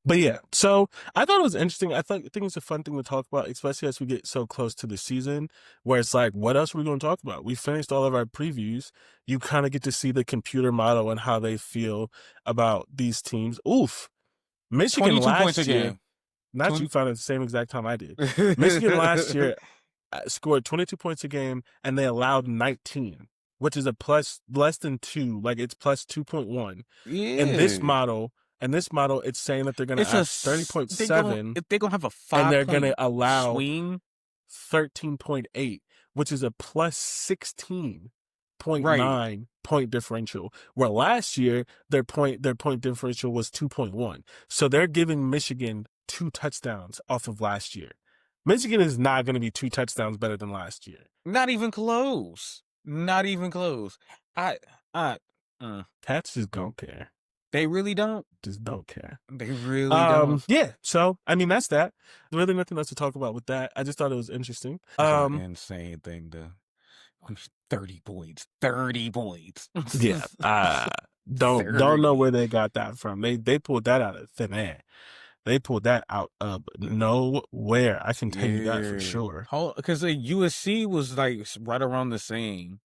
But yeah, so I thought it was interesting. I think it's a fun thing to talk about, especially as we get so close to the season, where it's like, what else are we going to talk about? We finished all of our previews. You kind of get to see the computer model and how they feel about these teams. Oof. Michigan 22 points a last year, game. not you 20 found it at the same exact time I did. Michigan last year scored 22 points a game and they allowed 19, which is a plus less than 2, like it's plus 2.1. In this Yeah. model, it's saying that they're going to average They going 30.7 if they going to have a and they're 5 going to point allow swing, 13.8, which is a plus 16.9 right? point differential. Where last year their point differential was 2.1. So they're giving Michigan 2 touchdowns off of last year. Michigan is not going to be 2 touchdowns better than last year. Not even close. Not even close. I I Cats just don't care. they really don't. Just don't care. They really don't. Yeah. So I mean, that's that. There's really nothing else to talk about with that. I just thought it was interesting. It's an insane thing to 30 points. 30 points. Yeah. Don't know 30. where they got that from. They pulled that out of thin air. They pulled that out of nowhere. I can tell you that for Yeah. sure. Because the USC was like right around the same.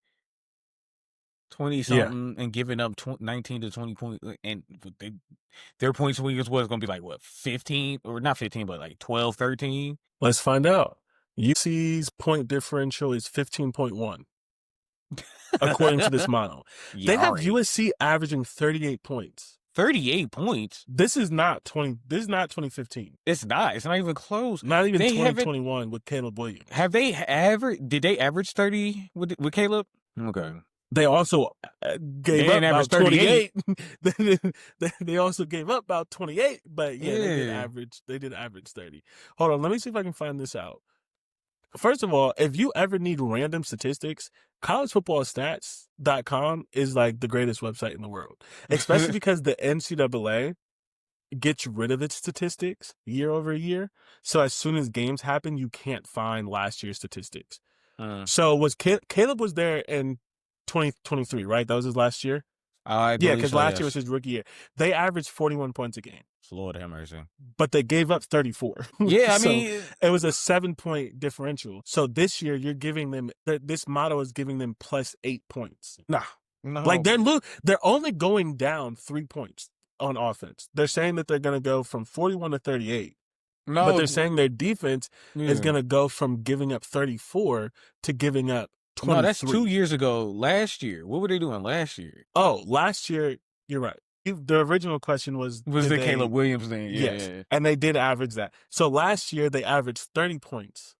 20 Yeah. something and giving up 19 to 20 points, and their point swing was going to be like what, 15 or not 15 but like 12, 13. Let's find out. UC's point differential is 15.1 according to this model. They have Yari. USC averaging 38 points. 38 points. This is not 2015. It's not even close. Not even They 2021 with Caleb Williams. Did they average 30 with Caleb? Okay. They also gave up about 28. They also gave up about 28, but yeah, they did average 30. Hold on, let me see if I can find this out. First of all, if you ever need random statistics, collegefootballstats.com is like the greatest website in the world, especially because the NCAA gets rid of its statistics year over year. So as soon as games happen, you can't find last year's statistics. So Caleb was there in 2023, right? That was his last year. I Yeah, believe because so, last year yes. was his rookie year. They averaged 41 points a game, Lord have mercy. but they gave up 34. Yeah, I So mean, it was a 7-point differential. So this year you're giving them this model is giving them plus 8 points. Nah, no. like they're only going down 3 points on offense. They're saying that they're going to go from 41 to 38. No, But they're saying their defense is yeah. going to go from giving up 34 to giving up 23. No, that's 2 years ago. Last year, what were they doing last year? Oh, last year, you're right. The original question was The Caleb Williams thing? Yes, Yeah. and they did average that. So last year they averaged 30 points,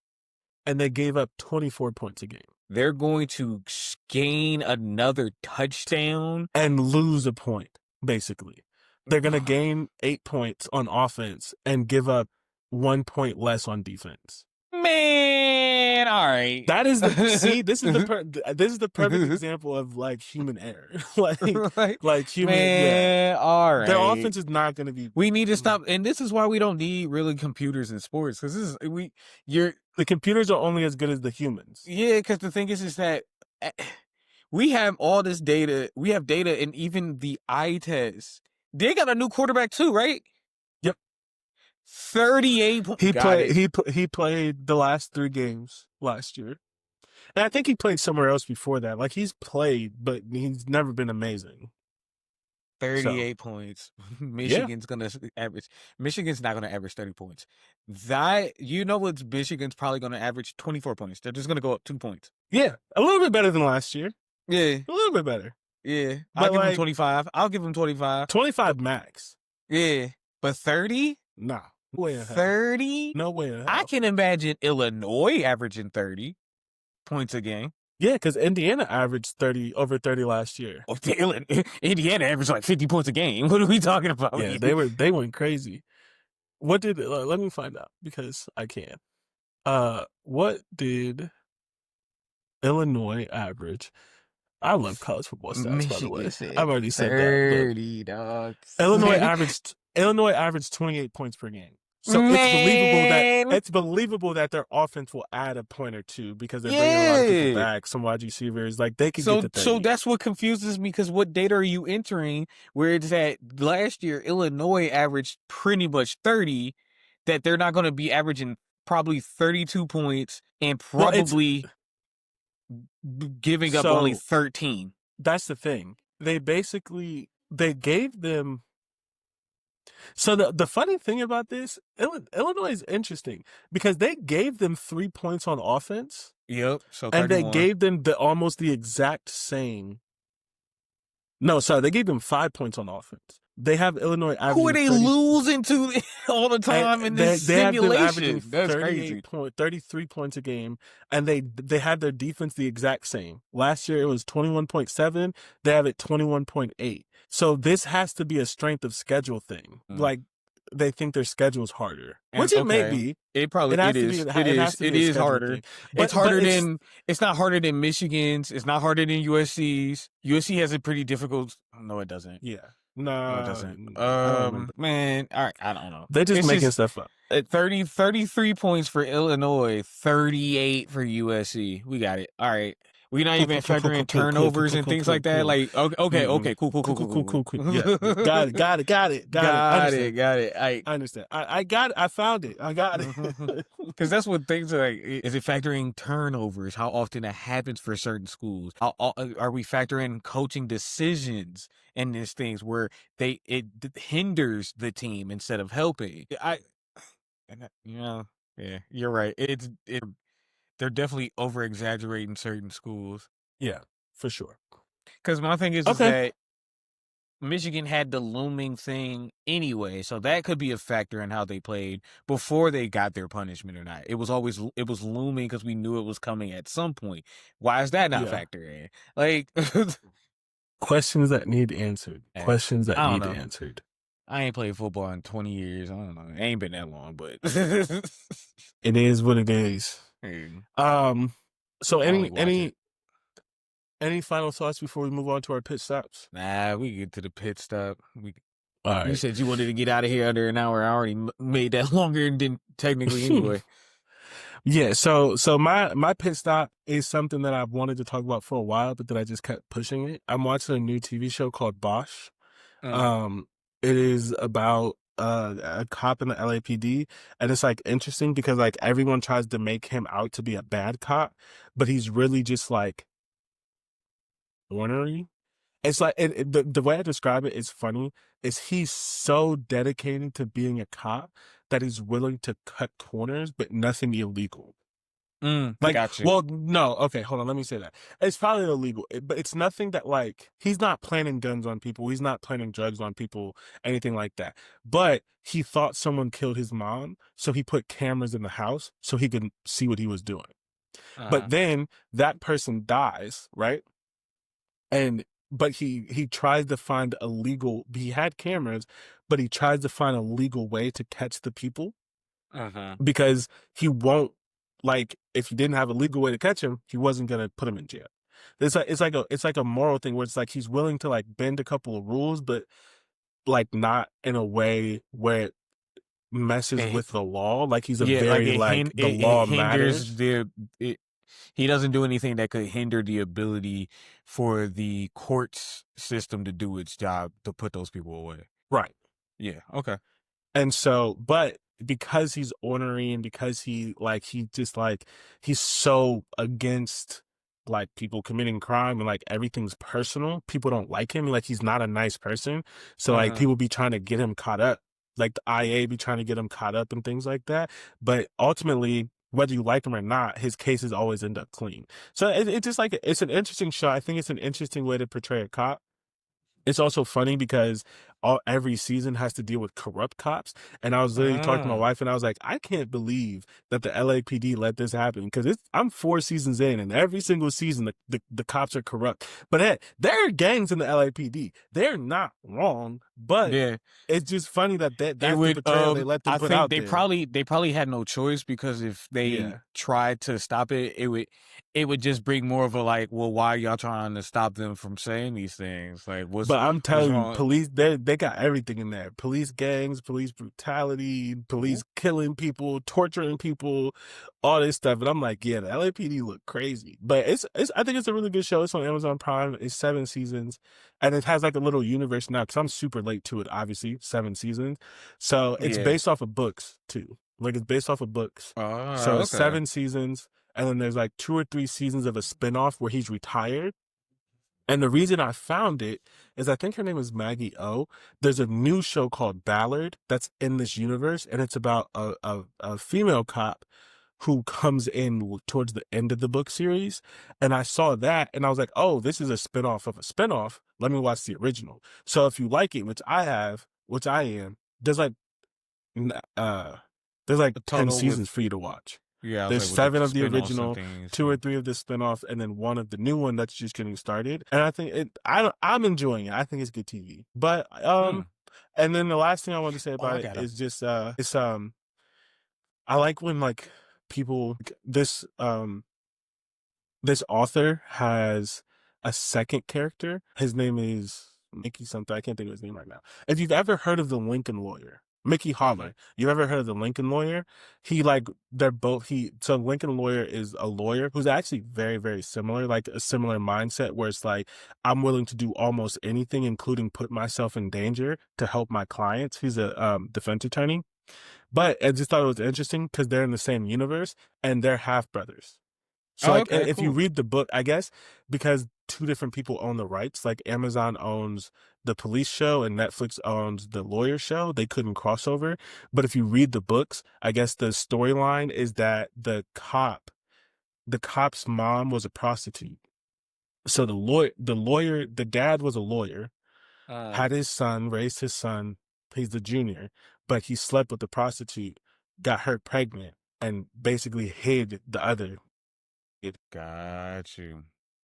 and they gave up 24 points a game They're going to gain another touchdown. and lose a point. Basically, they're going to gain 8 points on offense and give up 1 point less on defense. Man, all right. That is this is the perfect example of like human error. like human. Man, Yeah. all right. Their offense is not going to be. We need to stop, and this is why we don't need really computers in sports, because the computers are only as good as the humans. Yeah, because the thing is that we have all this data. We have data, and even the eye test. They got a new quarterback too, right? Yep. 38 points. He played the last 3 games last year. And I think he played somewhere else before that. Like he's played, but he's never been amazing. 38 points. Michigan's gonna average. Michigan's not gonna average 30 points. What Michigan's probably gonna average 24 points. They're just gonna go up 2 points. Yeah, a little bit better than last year. Yeah, a little bit better. Yeah, but I'll give him 25. I'll give him 25. 25 max. Yeah, but 30? Nah. No way in hell. 30? No way in I hell. can imagine Illinois averaging 30 points a game. Yeah, because Indiana averaged 30 over 30 last year. Oh, Indiana averaged like 50 points a game. What are we talking about Yeah, here? they went crazy. What did let me find out because I can. What did Illinois average? I love college football stats, by the Michigan way. said I've already said that, but 30, dogs. Illinois averaged 28 points per game. So Man. it's believable that their offense will add a point or two because they're bringing a lot of people Yeah. back, some wide receivers, like they could get So to so 30. that's what confuses me because what data are you entering where it's at last year Illinois averaged pretty much 30 that they're not going to be averaging probably 32 points and Well, it's probably giving up only so 13. that's the thing. They gave them. So the funny thing about this, Illinois is interesting because they gave them 3 points on offense, Yep, so and they 31. gave them almost the exact same. No, sorry, they gave them 5 points on offense. They have Illinois Who are averaging they 30. losing to all the time in this They have them averaging simulation? That's crazy. 33 points a game, and they have their defense the exact same. Last year it was 21.7. They have it 21.8. So this has to be a strength of schedule thing. Like they think their schedule's harder, And which it may be. it probably It is. has to be a scheduling Harder. thing. It's harder than it's not harder than Michigan's. It's not harder than USC's. USC has a pretty difficult. No, it doesn't. Yeah. No, it doesn't. Man, all right, I don't know. They're just making stuff up. 33 points for Illinois, 38 for USC. We got it. All right. We're not even factoring turnovers and things like that. Like, okay, cool. Yeah, got it. Got it. I understand. I got it. I found it. I got it. Because that's what things are like. Is it factoring turnovers? How often that happens for certain schools? How are we factoring coaching decisions and these things where it hinders the team instead of helping? Yeah, you're right. They're definitely over exaggerating certain schools. Yeah, for sure. Because my thing is that Michigan had the looming thing anyway, so that could be a factor in how they played before they got their punishment or not. It was looming because we knew it was coming at some point. Why is that not factor in? Like questions that need answered. Questions that need answered. I ain't played football in 20 years. I don't know. It ain't been that long, but it is what it is. So any final thoughts before we move on to our pit stops? Nah, we get to the pit stop. All right. You said you wanted to get out of here under an hour. I already made that longer than technically anyway. Yeah, so my pit stop is something that I've wanted to talk about for a while, but then I just kept pushing it. I'm watching a new TV show called Bosch. It is about a cop in the LAPD, and it's like interesting because like everyone tries to make him out to be a bad cop, but he's really just like ornery. It's like the way I describe it is funny. Is he's so dedicated to being a cop that he's willing to cut corners, but nothing illegal. Gotcha. Well, no, okay, hold on. Let me say that it's probably illegal, but it's nothing that like he's not planting guns on people. He's not planting drugs on people, anything like that. But he thought someone killed his mom, so he put cameras in the house so he could see what he was doing. But then that person dies, right? But he tries to find a legal. He had cameras, but he tries to find a legal way to catch the people because he won't. Like if he didn't have a legal way to catch him, he wasn't gonna put him in jail. It's like a moral thing where it's like he's willing to like bend a couple of rules, but like not in a way where it messes with the law. Like he's the law matters. He doesn't do anything that could hinder the ability for the courts system to do its job to put those people away. Right. Yeah. Okay. And so, but because he's ornery and because he's so against like people committing crime and like everything's personal, people don't like him. Like he's not a nice person. So like people be trying to get him caught up. Like the IA be trying to get him caught up and things like that. But ultimately, whether you like him or not, his cases always end up clean. So it's just like, it's an interesting show. I think it's an interesting way to portray a cop. It's also funny because every season has to deal with corrupt cops. And I was literally talking to my Ah, wife, and I was like, I can't believe that the LAPD let this happen, because I'm 4 seasons in, and every single season the cops are corrupt. But hey, there are gangs in the LAPD. They're not wrong, but yeah. it's just funny that It that's the would portrayal they let them I put think out they there. probably had no choice, because if they Yeah. tried to stop it, it would just bring more of a like, well, why are y'all trying to stop them from saying these things? Like, But I'm what's telling you, wrong? police, they got everything in there. Police gangs, police brutality, police killing people, torturing people, all this stuff. And I'm like, yeah, the LAPD look crazy. But it's I think it's a really good show. It's on Amazon Prime. It's 7 seasons. And it has like a little universe now, because I'm super late to it, obviously, 7 seasons. So it's Yeah. based off of books too. Like, it's based off of books. So it's Okay. 7 seasons, and then there's like 2 or 3 seasons of a spinoff where he's retired. And the reason I found it is, I think her name is Maggie O. There's a new show called Ballard that's in this universe, and it's about a female cop who comes in towards the end of the book series. And I saw that, and I was like, oh, this is a spinoff of a spinoff. Let me watch the original. So if you like it, which I have, which I am, n- uh there's like A 10 total with seasons for you to watch. Yeah, I was There's like, with the 7 of the spin-offs and original, things. 2 or 3 of the spinoffs, and then one of the new one that's just getting started. And I think I'm enjoying it. I think it's good TV. But Hmm. and then the last thing I want to say Oh, about I it got him. is just it's I like when, like, people, this author has a second character. His name is Mickey something. I can't think of his name right now. If you've ever heard of the Lincoln Lawyer, Mickey Mm-hmm. Holler, you ever heard of the Lincoln Lawyer? He like they're both he so Lincoln Lawyer is a lawyer who's actually very, very similar, like a similar mindset, where it's like, I'm willing to do almost anything, including put myself in danger to help my clients. He's a defense attorney. But I just thought it was interesting because they're in the same universe and they're half brothers. So Oh, like, okay, if you cool. read the book, I guess because two different people own the rights, like Amazon owns the police show and Netflix owns the lawyer show, they couldn't cross over. But if you read the books, I guess the storyline is that the cop's mom was a prostitute. So the dad was a lawyer, Uh, had his son, raised his son, he's the junior, but he slept with the prostitute, got her pregnant, and basically hid the other, got you.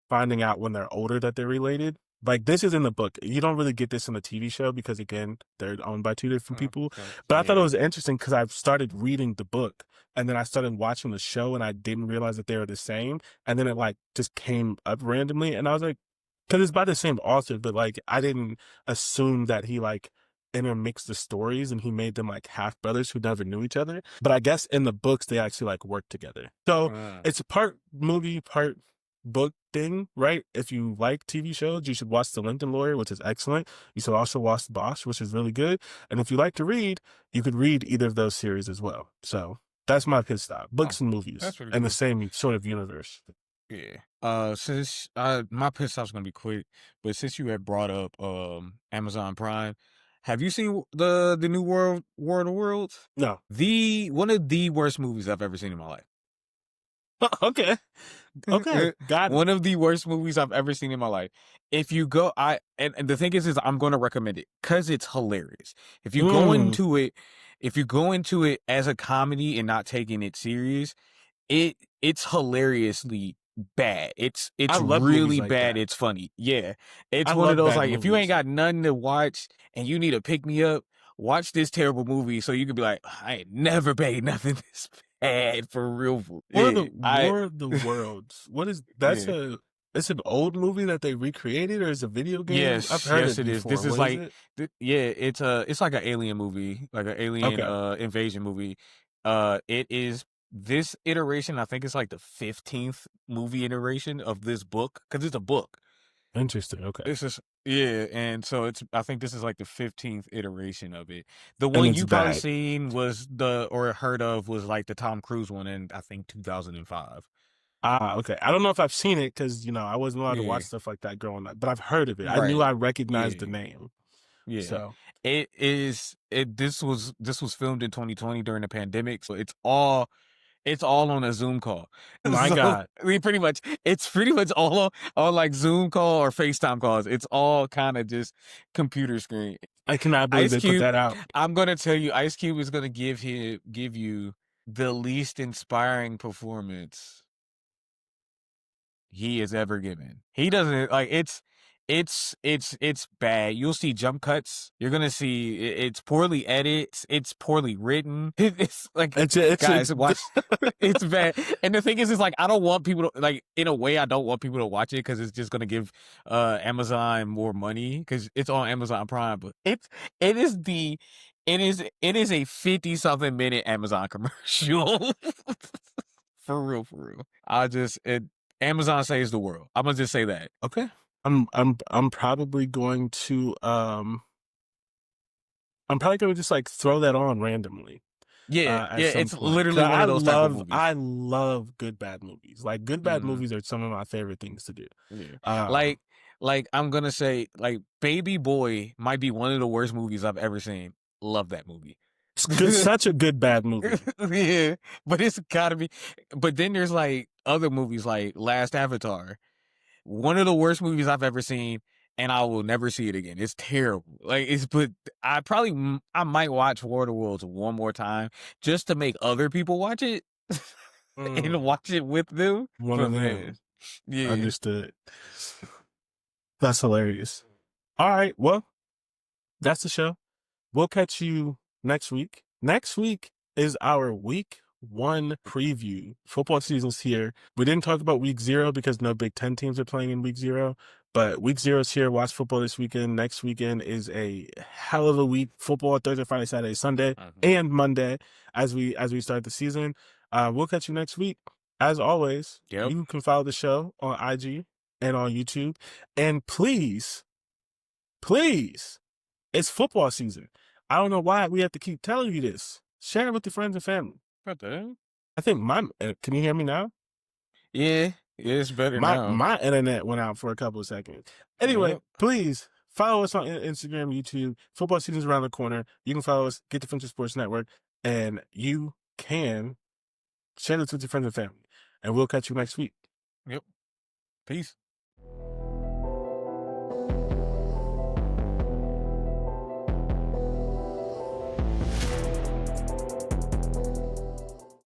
finding out when they're older that they're related. Like, this is in the book. You don't really get this in the TV show because, again, they're owned by two different people. Okay. But I thought it Yeah. was interesting because I've started reading the book and then I started watching the show and I didn't realize that they were the same. And then it like just came up randomly, and I was like, because it's by the same author, but like I didn't assume that he like intermixed the stories and he made them like half brothers who never knew each other. But I guess in the books they actually like work together. So Uh, it's a part movie, part book thing, right? If you like TV shows, you should watch The Lincoln Lawyer, which is excellent. You should also watch Bosch, which is really good. And if you like to read, you could read either of those series as well. So that's my pit stop: oh, books and movies, that's really and the cool. same sort of universe. Yeah. Since my piss stop's gonna be quick, but since you had brought up Amazon Prime, have you seen the new War of the Worlds? No. The One of the worst movies I've ever seen in my life. Okay. Okay. Got it. One of the worst movies I've ever seen in my life. If you go, and the thing is I'm going to recommend it because it's hilarious. If you go Mm, into it, if you go into it as a comedy and not taking it serious, it's hilariously bad. I It's love movies really like bad. that. It's funny. Yeah, it's I one of love those, bad like, if you ain't movies. got nothing to watch and you need to pick me up, watch this terrible movie so you could be like, I ain't never paid nothing this bad for real. Yeah, War of the Worlds. What is that's yeah. a it's an old movie that they recreated, or is a video game? I've Yes, heard yes, it it is. before. This is What is like, it? yeah, it's like an alien movie, like an alien Okay. invasion movie. It is this iteration. I think it's like the 15th movie iteration of this book, because it's a book. Interesting. Okay. This is Yeah, and so I think this is like the 15th iteration of it. The And one it's you probably bad. seen was or heard of was like the Tom Cruise one in, I think, 2005. Ah, okay. I don't know if I've seen it because, I wasn't allowed to watch Yeah, stuff like that growing up, but I've heard of it. I knew right. I recognized the Yeah. name. Yeah. So, This was filmed in 2020 during the pandemic, so it's all on a Zoom call. my So God. it's pretty much all on like Zoom call or FaceTime calls. It's all kind of just computer screen. I cannot believe Ice they put Cube, that out. I'm gonna tell you, Ice Cube is gonna give you the least inspiring performance he has ever given. He doesn't like it's bad. You'll see jump cuts. You're gonna see it's poorly edited. It's poorly written. It's like It's guys watch. It's bad. And the thing is like I don't want people to like in a way I don't want people to watch it because it's just gonna give Amazon more money because it's on Amazon Prime. But it is the it is a 50-something minute Amazon commercial. For real, for real. Amazon saves the world. I'm gonna just say that. okay. I'm probably going to just like throw that on randomly Yeah, at yeah. some It's point. 'Cause literally one of those type of movies. I love good bad movies. Like good bad Mhm. movies are some of my favorite things to do. Yeah. Um, Like, I'm gonna say, like, Baby Boy might be one of the worst movies I've ever seen. Love that movie. such a good bad movie. Yeah, but it's gotta be. But then there's like other movies like Last Avatar. One of the worst movies I've ever seen, and I will never see it again. It's terrible. Like it's, but I might watch War of the Worlds one more time just to make other people watch it Mm, and watch it with them. one But of man, them. yeah. Understood. That's hilarious. All right. Well, that's the show. We'll catch you next week. Next week is our week 1 preview. Football season's here. We didn't talk about week 0 because no Big Ten teams are playing in week 0. But week 0 is here. Watch football this weekend. Next weekend is a hell of a week. Football Thursday, Friday, Saturday, Sunday, Mhm. and Monday as we start the season. We'll catch you next week. As always, Yep. you can follow the show on IG and on YouTube. And please, please, it's football season. I don't know why we have to keep telling you this. Share it with your friends and family. What the hell? I think can you hear me now? Yeah, yeah, it's better now. My internet went out for a couple of seconds. Anyway, Yep. please follow us on Instagram, YouTube. Football season's around the corner. You can follow us, Get Defensive Sports Network, and you can share this with your friends and family. And we'll catch you next week. Yep. Peace.